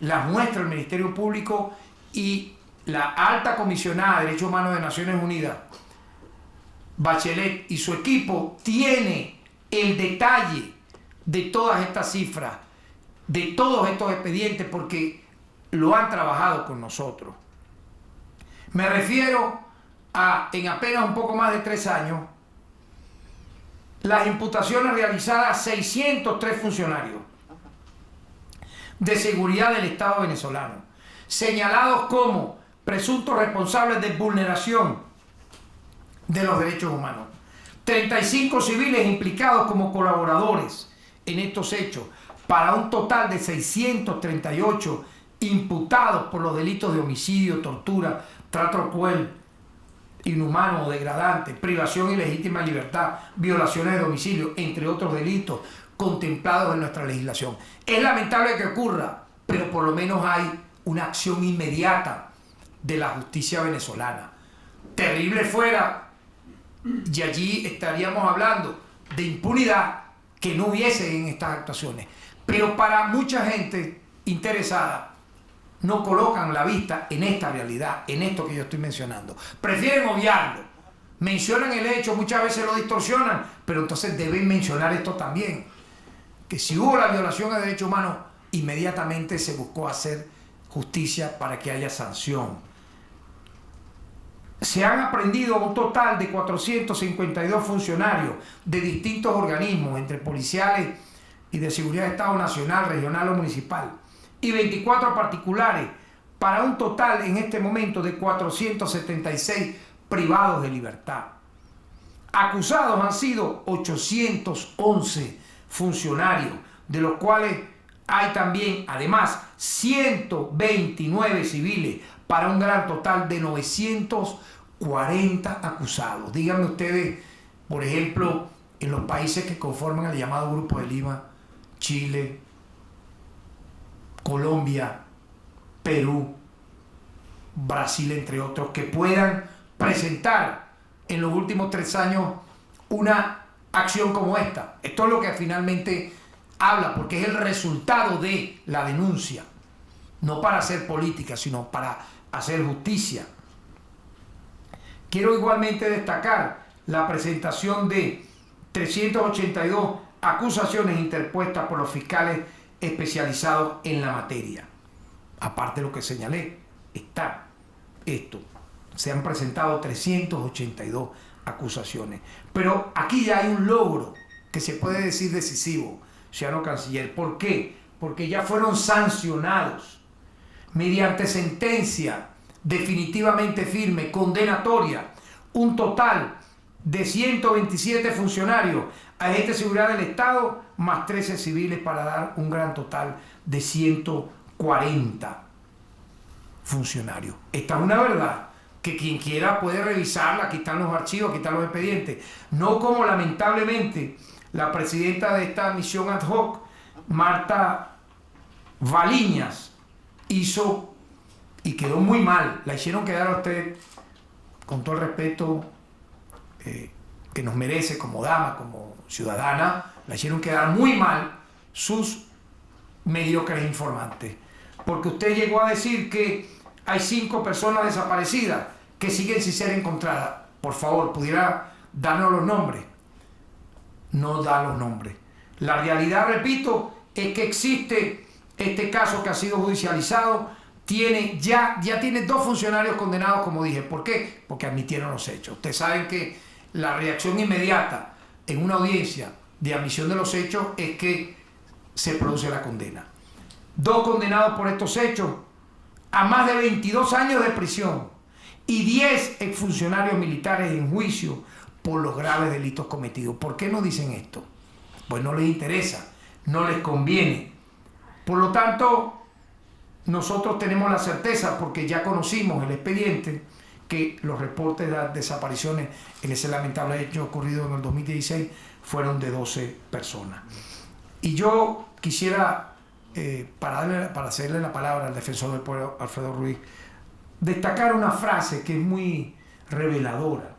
Las muestra el Ministerio Público y la alta comisionada de Derechos Humanos de Naciones Unidas, Bachelet, y su equipo tiene el detalle de todas estas cifras, de todos estos expedientes, porque lo han trabajado con nosotros. Me refiero a, en apenas un poco más de 3 años, las imputaciones realizadas a 603 funcionarios de seguridad del Estado venezolano, señalados como presuntos responsables de vulneración de los derechos humanos. 35 civiles implicados como colaboradores en estos hechos, para un total de 638 imputados por los delitos de homicidio, tortura, trato cruel, inhumano o degradante, privación ilegítima de libertad, violaciones de domicilio, entre otros delitos contemplados en nuestra legislación. Es lamentable que ocurra, pero por lo menos hay una acción inmediata de la justicia venezolana. Terrible fuera, y allí estaríamos hablando de impunidad, que no hubiese en estas actuaciones. Pero para mucha gente interesada, no colocan la vista en esta realidad, en esto que yo estoy mencionando. Prefieren obviarlo. Mencionan el hecho, muchas veces lo distorsionan, pero entonces deben mencionar esto también. Que si hubo la violación a derechos humanos, inmediatamente se buscó hacer justicia para que haya sanción. Se han aprendido un total de 452 funcionarios de distintos organismos, entre policiales y de seguridad de Estado nacional, regional o municipal, y 24 particulares, para un total en este momento de 476 privados de libertad. Acusados han sido 811 funcionarios, de los cuales hay también, además, 129 civiles, para un gran total de 940 acusados. Díganme ustedes, por ejemplo, en los países que conforman el llamado Grupo de Lima, Chile, Colombia, Perú, Brasil, entre otros, que puedan presentar en los últimos 3 años una acción como esta. Esto es lo que finalmente habla, porque es el resultado de la denuncia, no para hacer política, sino para hacer justicia. Quiero igualmente destacar la presentación de 382 acusaciones interpuestas por los fiscales especializados en la materia. Aparte de lo que señalé, está esto. Se han presentado 382 acusaciones. Pero aquí ya hay un logro que se puede decir decisivo, señor canciller. ¿Por qué? Porque ya fueron sancionados mediante sentencia definitivamente firme, condenatoria, un total de 127 funcionarios, agentes de seguridad del Estado, más 13 civiles, para dar un gran total de 140 funcionarios. Esta es una verdad que quien quiera puede revisarla, aquí están los archivos, aquí están los expedientes. No como lamentablemente la presidenta de esta misión ad hoc, Marta Valiñas, hizo y quedó muy mal. La hicieron quedar a usted, con todo el respeto que nos merece como dama, como ciudadana, la hicieron quedar muy mal sus mediocres informantes. Porque usted llegó a decir que hay 5 personas desaparecidas que siguen sin ser encontradas. Por favor, ¿pudiera darnos los nombres? No da los nombres. La realidad, repito, es que existe este caso que ha sido judicializado. Ya tiene 2 funcionarios condenados, como dije. ¿Por qué? Porque admitieron los hechos. Ustedes saben que la reacción inmediata en una audiencia de admisión de los hechos es que se produce la condena. 2 condenados por estos hechos a más de 22 años de prisión y 10 exfuncionarios militares en juicio por los graves delitos cometidos. ¿Por qué no dicen esto? Pues no les interesa, no les conviene. Por lo tanto, nosotros tenemos la certeza, porque ya conocimos el expediente, que los reportes de las desapariciones en ese lamentable hecho ocurrido en el 2016 fueron de 12 personas. Y yo quisiera, para cederle la palabra al defensor del pueblo, Alfredo Ruiz, destacar una frase que es muy reveladora.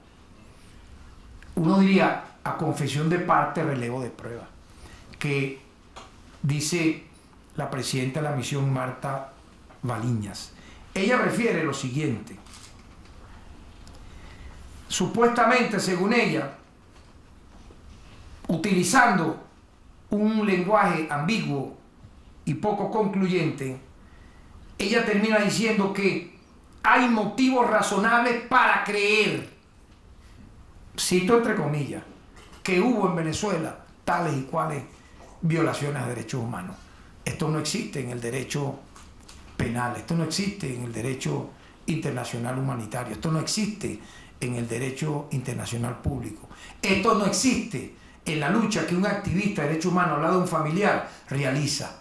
Uno diría, a confesión de parte, relevo de prueba, que dice la presidenta de la misión, Marta Valiñas. Ella refiere lo siguiente: supuestamente, según ella, utilizando un lenguaje ambiguo y poco concluyente, ella termina diciendo que hay motivos razonables para creer, cito entre comillas, que hubo en Venezuela tales y cuales violaciones a derechos humanos. Esto no existe en el derecho penal, esto no existe en el derecho internacional humanitario, esto no existe en el derecho internacional público, esto no existe en la lucha que un activista de derechos humanos al lado de un familiar realiza.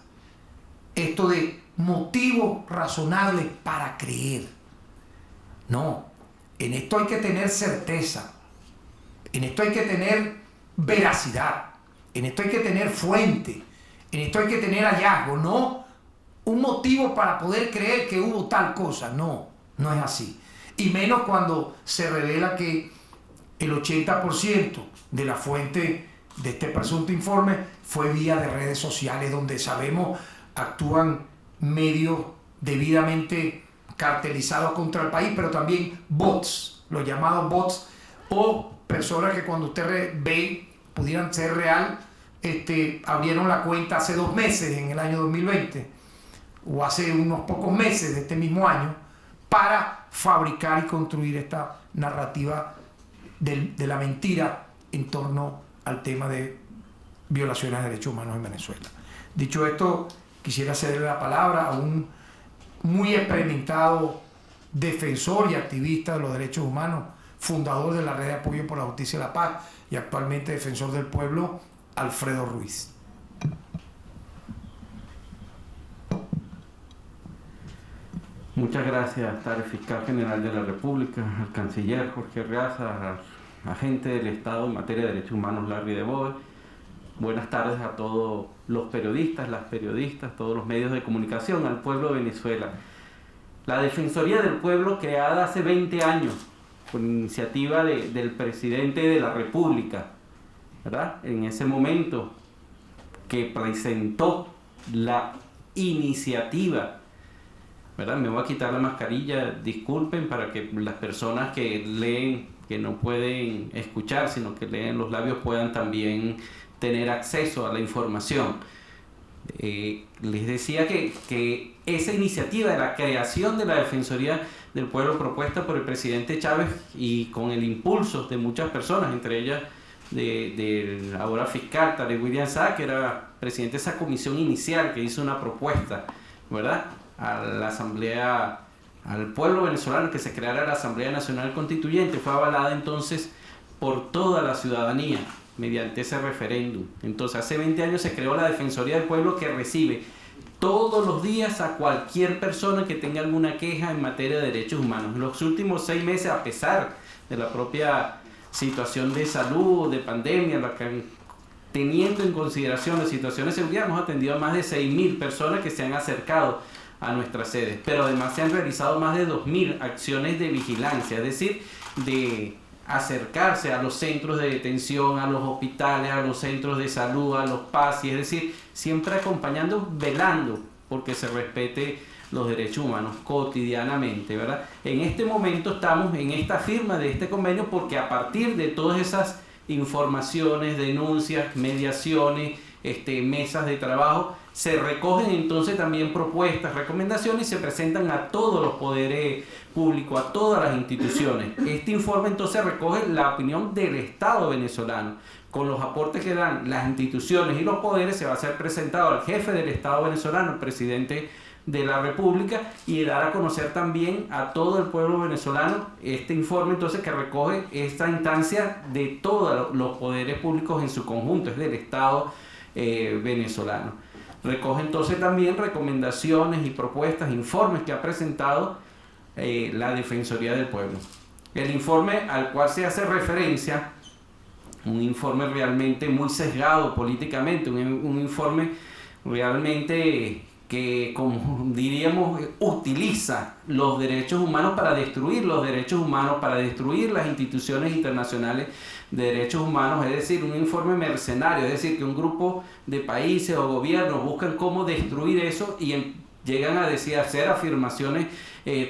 Esto de motivos razonables para creer. No, en esto hay que tener certeza, en esto hay que tener veracidad, en esto hay que tener fuente, en esto hay que tener hallazgo, no un motivo para poder creer que hubo tal cosa. No, no es así. Y menos cuando se revela que el 80% de la fuente de este presunto informe fue vía de redes sociales, donde sabemos actúan medios debidamente cartelizados contra el país, pero también bots, los llamados bots, o personas que cuando usted ve pudieran ser real, abrieron la cuenta hace 2 meses, en el año 2020, o hace unos pocos meses de este mismo año, para fabricar y construir esta narrativa de la mentira en torno al tema de violaciones de derechos humanos en Venezuela. Dicho esto, quisiera cederle la palabra a un muy experimentado defensor y activista de los derechos humanos, fundador de la Red de Apoyo por la Justicia y la Paz y actualmente defensor del pueblo, Alfredo Ruiz. Muchas gracias al fiscal general de la República, al canciller Jorge Reaza, al agente del Estado en materia de derechos humanos Larry DeBoer. Buenas tardes a todos los periodistas, las periodistas, todos los medios de comunicación, al pueblo de Venezuela. La Defensoría del Pueblo, creada hace 20 años por iniciativa del presidente de la República, ¿verdad? En ese momento que presentó la iniciativa, ¿verdad? Me voy a quitar la mascarilla, disculpen, para que las personas que leen, que no pueden escuchar, sino que leen los labios, puedan también tener acceso a la información. Les decía que esa iniciativa de la creación de la Defensoría del Pueblo, propuesta por el presidente Chávez y con el impulso de muchas personas, entre ellas del ahora fiscal Tarek William Saab, que era presidente de esa comisión inicial que hizo una propuesta, ¿verdad?, a la Asamblea, al pueblo venezolano, que se creara la Asamblea Nacional Constituyente. Fue avalada entonces por toda la ciudadanía mediante ese referéndum. Entonces hace 20 años se creó la Defensoría del Pueblo, que recibe todos los días a cualquier persona que tenga alguna queja en materia de derechos humanos. En los últimos 6 meses, a pesar de la propia situación de salud, de pandemia, teniendo en consideración la situación de seguridad, hemos atendido a más de 6.000 personas que se han acercado a nuestras sedes, pero además se han realizado más de 2.000 acciones de vigilancia, es decir, de acercarse a los centros de detención, a los hospitales, a los centros de salud, a los PASI, es decir, siempre acompañando, velando porque se respete los derechos humanos cotidianamente, ¿verdad? En este momento estamos en esta firma de este convenio porque a partir de todas esas informaciones, denuncias, mediaciones, mesas de trabajo, se recogen entonces también propuestas, recomendaciones y se presentan a todos los poderes públicos, a todas las instituciones. Este informe entonces recoge la opinión del Estado venezolano. Con los aportes que dan las instituciones y los poderes se va a ser presentado al jefe del Estado venezolano, el presidente de la República, y dar a conocer también a todo el pueblo venezolano este informe entonces que recoge esta instancia de todos los poderes públicos en su conjunto, es del Estado venezolano. Recoge entonces también recomendaciones y propuestas, informes que ha presentado la Defensoría del Pueblo. El informe al cual se hace referencia, un informe realmente muy sesgado políticamente, un informe realmente que, como diríamos, utiliza los derechos humanos para destruir los derechos humanos, para destruir las instituciones internacionales de derechos humanos, es decir, un informe mercenario, es decir, que un grupo de países o gobiernos buscan cómo destruir eso y llegan a hacer afirmaciones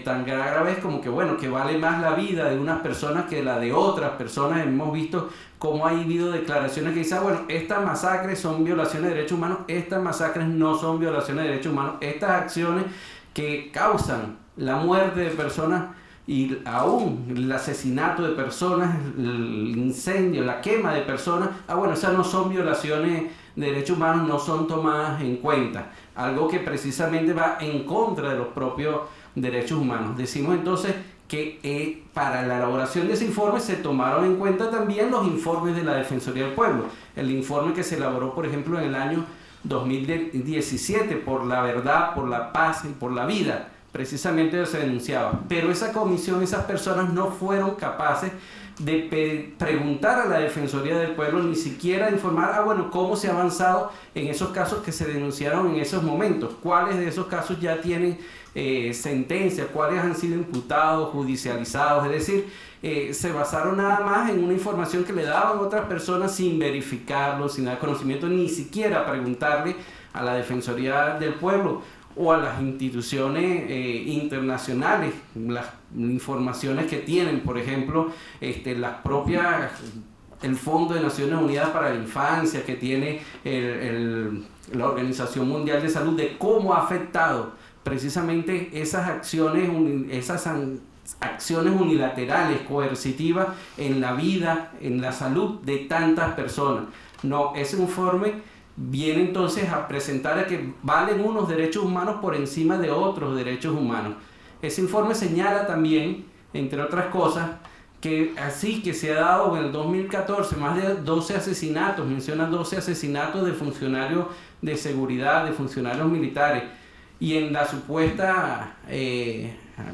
tan graves como que, bueno, que vale más la vida de unas personas que la de otras personas. Hemos visto cómo ha habido declaraciones que dicen, bueno, estas masacres son violaciones de derechos humanos, estas masacres no son violaciones de derechos humanos, estas acciones que causan la muerte de personas y aún el asesinato de personas, el incendio, la quema de personas, bueno, esas no son violaciones de derechos humanos, no son tomadas en cuenta, algo que precisamente va en contra de los propios derechos humanos. Decimos entonces que para la elaboración de ese informe se tomaron en cuenta también los informes de la Defensoría del Pueblo. El informe que se elaboró, por ejemplo, en el año 2017 por la verdad, por la paz y por la vida, precisamente se denunciaba. Pero esa comisión, esas personas no fueron capaces de preguntar a la Defensoría del Pueblo, ni siquiera informar, bueno, cómo se ha avanzado en esos casos que se denunciaron en esos momentos, cuáles de esos casos ya tienen sentencia, cuáles han sido imputados, judicializados, es decir, se basaron nada más en una información que le daban otras personas sin verificarlo, sin dar conocimiento, ni siquiera preguntarle a la Defensoría del Pueblo o a las instituciones internacionales, las informaciones que tienen, por ejemplo, las propias, el Fondo de Naciones Unidas para la Infancia, que tiene la Organización Mundial de Salud, de cómo ha afectado precisamente esas acciones unilaterales, coercitivas en la vida, en la salud de tantas personas. No, ese informe viene entonces a presentar a que valen unos derechos humanos por encima de otros derechos humanos. Ese informe señala también, entre otras cosas, que así que se ha dado en el 2014 más de 12 asesinatos, menciona 12 asesinatos de funcionarios de seguridad, de funcionarios militares, y en la supuesta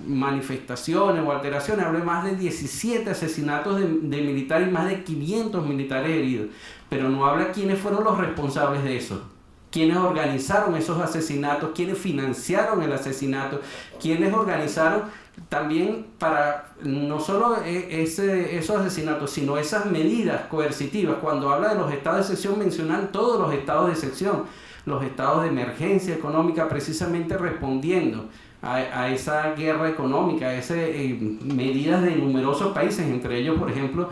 manifestaciones o alteraciones habla de más de 17 asesinatos de militares y más de 500 militares heridos, pero no habla quiénes fueron los responsables de eso, quiénes organizaron esos asesinatos, quiénes financiaron el asesinato, quiénes organizaron también para no solo esos asesinatos, sino esas medidas coercitivas. Cuando habla de los estados de excepción mencionan todos los estados de excepción, los estados de emergencia económica, precisamente respondiendo a esa guerra económica, a esas medidas de numerosos países, entre ellos, por ejemplo,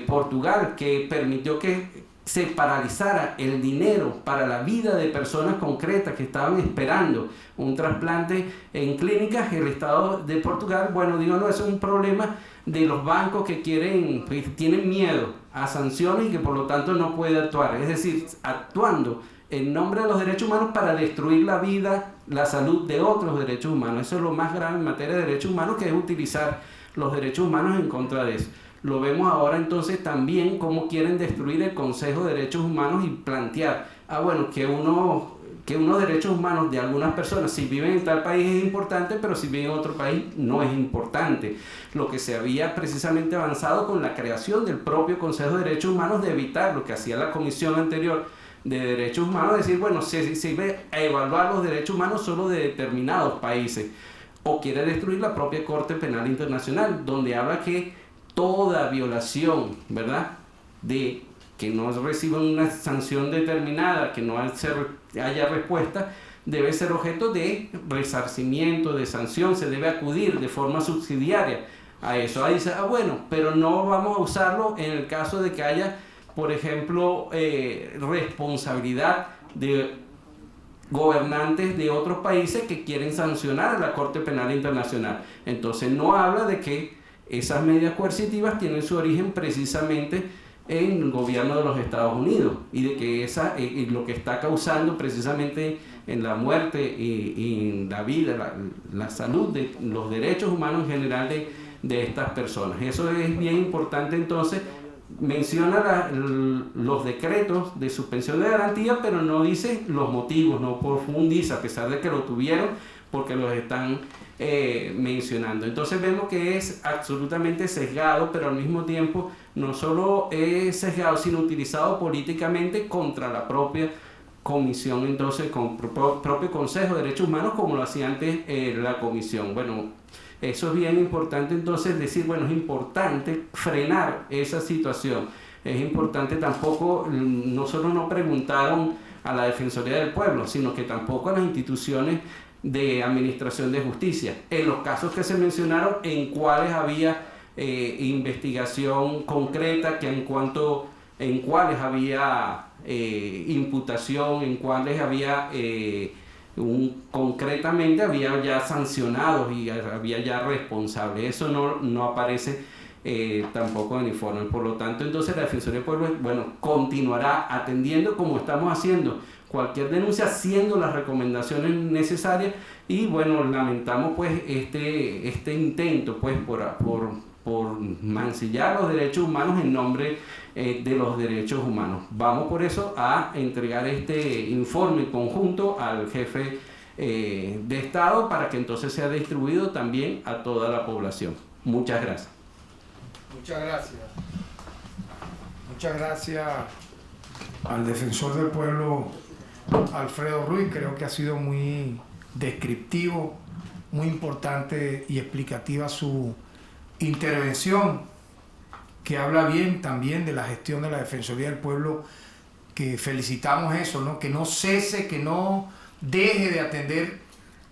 Portugal, que permitió que se paralizara el dinero para la vida de personas concretas que estaban esperando un trasplante en clínicas. El Estado de Portugal, bueno, digo, no, eso es un problema de los bancos que tienen miedo a sanciones y que por lo tanto no puede actuar, es decir, actuando en nombre de los derechos humanos para destruir la vida, la salud de otros derechos humanos. Eso es lo más grave en materia de derechos humanos, que es utilizar los derechos humanos en contra de eso. Lo vemos ahora entonces también cómo quieren destruir el Consejo de Derechos Humanos y plantear, bueno, que unos que unos derechos humanos de algunas personas, si viven en tal país es importante, pero si viven en otro país no es importante. Lo que se había precisamente avanzado con la creación del propio Consejo de Derechos Humanos, de evitar lo que hacía la comisión anterior de Derechos Humanos, decir, bueno, se sirve a evaluar los derechos humanos solo de determinados países, o quiere destruir la propia Corte Penal Internacional, donde habla que toda violación, ¿verdad?, de que no reciban una sanción determinada, que no haya respuesta, debe ser objeto de resarcimiento, de sanción, se debe acudir de forma subsidiaria a eso. Ahí dice, bueno, pero no vamos a usarlo en el caso de que haya, por ejemplo, responsabilidad de gobernantes de otros países que quieren sancionar a la Corte Penal Internacional. Entonces no habla de que esas medidas coercitivas tienen su origen precisamente en el gobierno de los Estados Unidos, y de que lo que está causando precisamente en la muerte y en la vida, la salud, de los derechos humanos en general de estas personas. Eso es bien importante. Entonces menciona los decretos de suspensión de garantía, pero no dice los motivos, no profundiza, a pesar de que lo tuvieron, porque los están mencionando. Entonces vemos que es absolutamente sesgado, pero al mismo tiempo no solo es sesgado, sino utilizado políticamente contra la propia comisión, entonces con propio Consejo de Derechos Humanos, como lo hacía antes la comisión. Bueno, eso es bien importante. Entonces decir, bueno, es importante frenar esa situación. Es importante tampoco, no solo no preguntaron a la Defensoría del Pueblo, sino que tampoco a las instituciones de administración de justicia. En los casos que se mencionaron, en cuáles había investigación concreta, que en cuáles había imputación, en cuáles había concretamente había ya sancionados y había ya responsables. Eso no aparece tampoco en el informe. Por lo tanto, entonces la Defensoría del Pueblo, bueno, continuará atendiendo, como estamos haciendo, cualquier denuncia, haciendo las recomendaciones necesarias. Y bueno, lamentamos pues este intento pues por mancillar los derechos humanos en nombre de los derechos humanos. Vamos por eso a entregar este informe conjunto al jefe de Estado, para que entonces sea distribuido también a toda la población. Muchas gracias. Muchas gracias. Muchas gracias al defensor del pueblo, Alfredo Ruiz. Creo que ha sido muy descriptivo, muy importante y explicativa su intervención, que habla bien también de la gestión de la Defensoría del Pueblo, que felicitamos eso, ¿no? Que no cese, que no deje de atender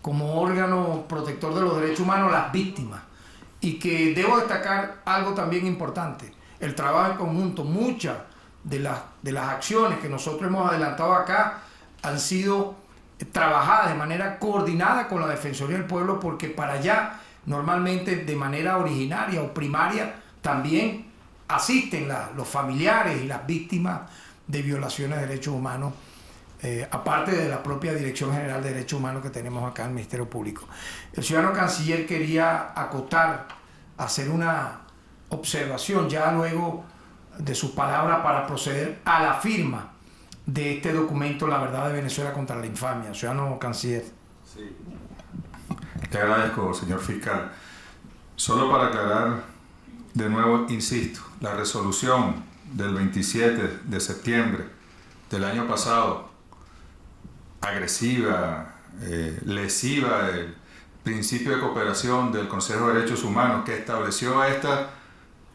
como órgano protector de los derechos humanos a las víctimas. Y que debo destacar algo también importante, el trabajo en conjunto. Muchas de las acciones que nosotros hemos adelantado acá han sido trabajadas de manera coordinada con la Defensoría del Pueblo, porque para allá normalmente de manera originaria o primaria también asisten los familiares y las víctimas de violaciones de derechos humanos, aparte de la propia Dirección General de Derechos Humanos que tenemos acá en el Ministerio Público. El ciudadano canciller quería acotar, hacer una observación ya luego de sus palabras, para proceder a la firma de este documento, La Verdad de Venezuela contra la Infamia. Ciudadano canciller. Sí. Le agradezco, señor fiscal. Solo para aclarar, de nuevo insisto, la resolución del 27 de septiembre del año pasado, agresiva, lesiva del principio de cooperación del Consejo de Derechos Humanos, que estableció esta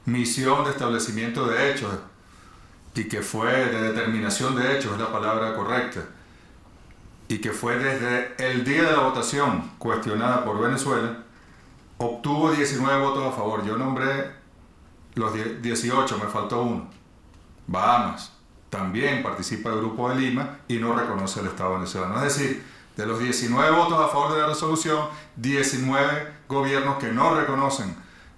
misión de establecimiento de hechos, y que fue de determinación de hechos, es la palabra correcta, y que fue desde el día de la votación cuestionada por Venezuela, obtuvo 19 votos a favor. Yo nombré los 18, me faltó uno. Bahamas también participa del Grupo de Lima y no reconoce el Estado venezolano. Es decir, de los 19 votos a favor de la resolución, 19 gobiernos que no reconocen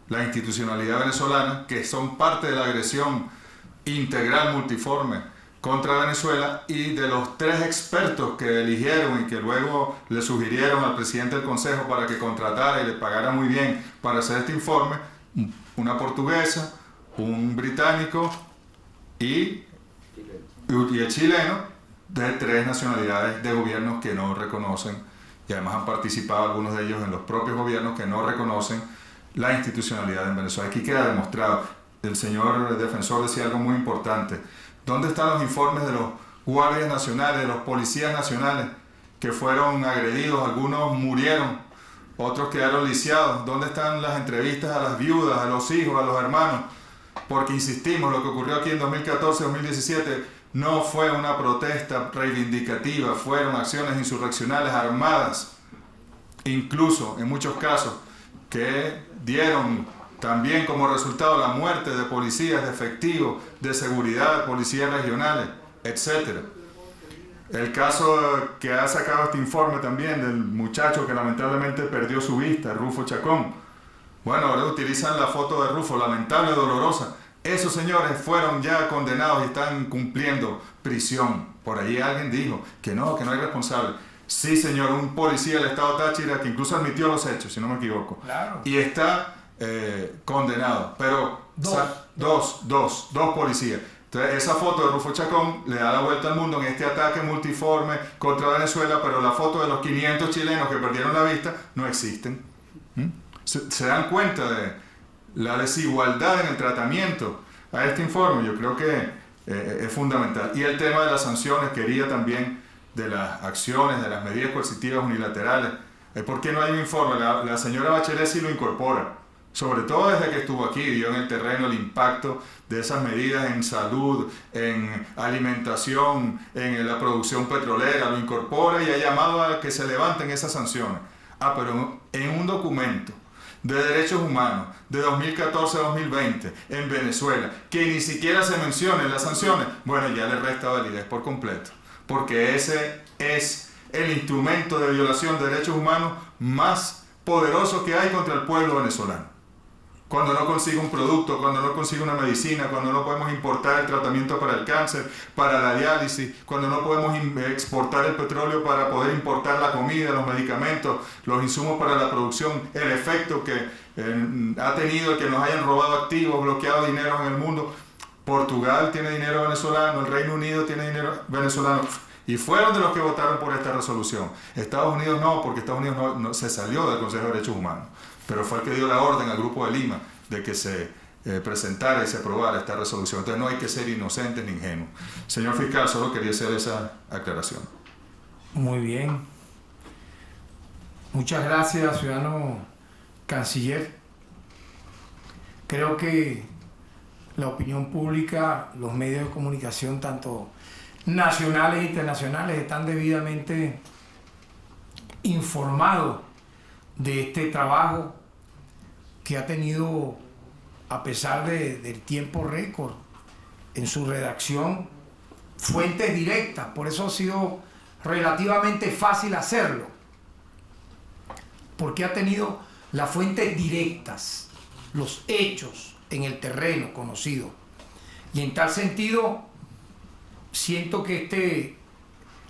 la institucionalidad venezolana, que son parte de la agresión integral multiforme contra Venezuela, y de los 3 expertos que eligieron y que luego le sugirieron al presidente del Consejo para que contratara y le pagara muy bien para hacer este informe, una portuguesa, un británico y el chileno, de 3 nacionalidades de gobiernos que no reconocen, y además han participado algunos de ellos en los propios gobiernos que no reconocen la institucionalidad en Venezuela. Aquí queda demostrado. El señor defensor decía algo muy importante. ¿Dónde están los informes de los guardias nacionales, de los policías nacionales que fueron agredidos? Algunos murieron, otros quedaron lisiados. ¿Dónde están las entrevistas a las viudas, a los hijos, a los hermanos? Porque insistimos, lo que ocurrió aquí en 2014-2017 no fue una protesta reivindicativa, fueron acciones insurreccionales armadas, incluso en muchos casos que dieron también como resultado la muerte de policías, de efectivos, de seguridad, policías regionales, etc. El caso que ha sacado este informe también del muchacho que lamentablemente perdió su vista, Rufo Chacón. Bueno, ahora utilizan la foto de Rufo, lamentable, dolorosa. Esos señores fueron ya condenados y están cumpliendo prisión. Por allí alguien dijo que no hay responsable. Sí, señor, un policía del estado Táchira que incluso admitió los hechos, si no me equivoco. Claro. Y está condenado. Pero dos policías. Entonces, esa foto de Rufo Chacón le da la vuelta al mundo en este ataque multiforme contra Venezuela, pero la foto de los 500 chilenos que perdieron la vista no existen. ¿Se dan cuenta de la desigualdad en el tratamiento a este informe? Yo creo que es fundamental. Y el tema de las sanciones, quería también de las acciones, de las medidas coercitivas unilaterales. ¿Por qué no hay un informe? La señora Bachelet sí lo incorpora, sobre todo desde que estuvo aquí, vio en el terreno el impacto de esas medidas en salud, en alimentación, en la producción petrolera, lo incorpora y ha llamado a que se levanten esas sanciones. Pero en un documento de derechos humanos de 2014-2020 en Venezuela, que ni siquiera se mencionen las sanciones, bueno, ya le resta validez por completo, porque ese es el instrumento de violación de derechos humanos más poderoso que hay contra el pueblo venezolano. Cuando no consigue un producto, cuando no consigue una medicina, cuando no podemos importar el tratamiento para el cáncer, para la diálisis, cuando no podemos exportar el petróleo para poder importar la comida, los medicamentos, los insumos para la producción, el efecto que ha tenido el que nos hayan robado activos, bloqueado dinero en el mundo. Portugal tiene dinero venezolano, el Reino Unido tiene dinero venezolano, y fueron de los que votaron por esta resolución. Estados Unidos no, porque Estados Unidos no se salió del Consejo de Derechos Humanos, pero fue el que dio la orden al Grupo de Lima de que se presentara y se aprobara esta resolución. Entonces no hay que ser inocentes ni ingenuos. Señor fiscal, solo quería hacer esa aclaración. Muy bien. Muchas gracias, ciudadano canciller. Creo que la opinión pública, los medios de comunicación, tanto nacionales e internacionales, están debidamente informados de este trabajo que ha tenido, a pesar del tiempo récord en su redacción, fuentes directas. Por eso ha sido relativamente fácil hacerlo, porque ha tenido las fuentes directas, los hechos en el terreno conocido. Y en tal sentido, siento que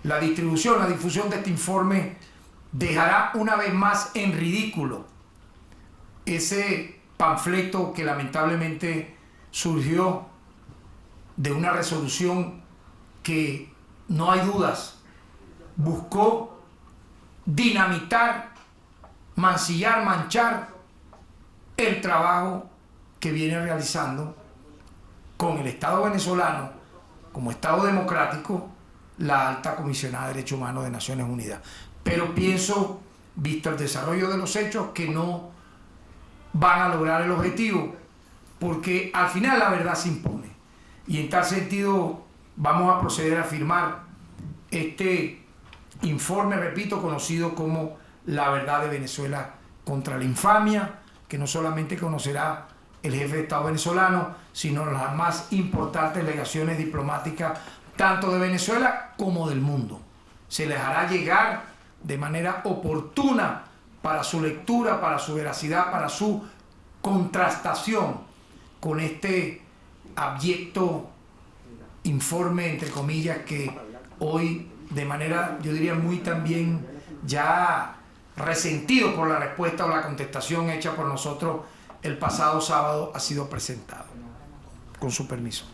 la difusión de este informe dejará una vez más en ridículo ese panfleto que lamentablemente surgió de una resolución que, no hay dudas, buscó dinamitar, mancillar, manchar el trabajo que viene realizando con el Estado venezolano como Estado democrático la Alta Comisionada de Derechos Humanos de Naciones Unidas. Pero pienso, visto el desarrollo de los hechos, que no van a lograr el objetivo, porque al final la verdad se impone. Y en tal sentido vamos a proceder a firmar este informe, repito, conocido como La Verdad de Venezuela contra la Infamia, que no solamente conocerá el jefe de Estado venezolano, sino las más importantes legaciones diplomáticas, tanto de Venezuela como del mundo. Se les hará llegar de manera oportuna para su lectura, para su veracidad, para su contrastación con este abyecto informe, entre comillas, que hoy, de manera, yo diría, muy también ya resentido por la respuesta o la contestación hecha por nosotros el pasado sábado, ha sido presentado. Con su permiso.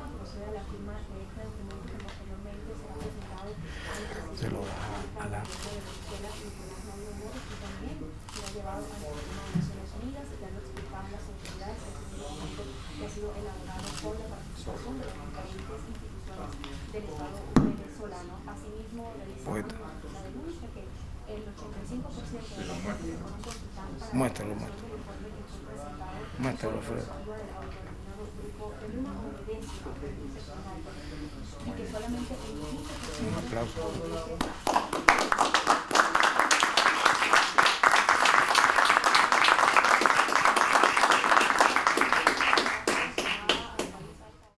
firma procede a la firma de este documento que posteriormente será presentado al Se lo da a la... de Venezuela, Nicolás Maduro Moros, y también será llevado ante el Tribunal de Naciones Unidas, ya lo explicaban las autoridades. Este documento que ha sido elaborado con la participación de las diferentes instituciones del Estado venezolano. Asimismo, realizamos la denuncia que el 85% de los votos que fueron consultados para Muéstralo, la muéstralo. del informe que fue presentado Muéstralo, sobre el Alfredo. usuario del autodenominado grupo en una obediencia a un seccional y que solamente el 15% Un aplauso. obedece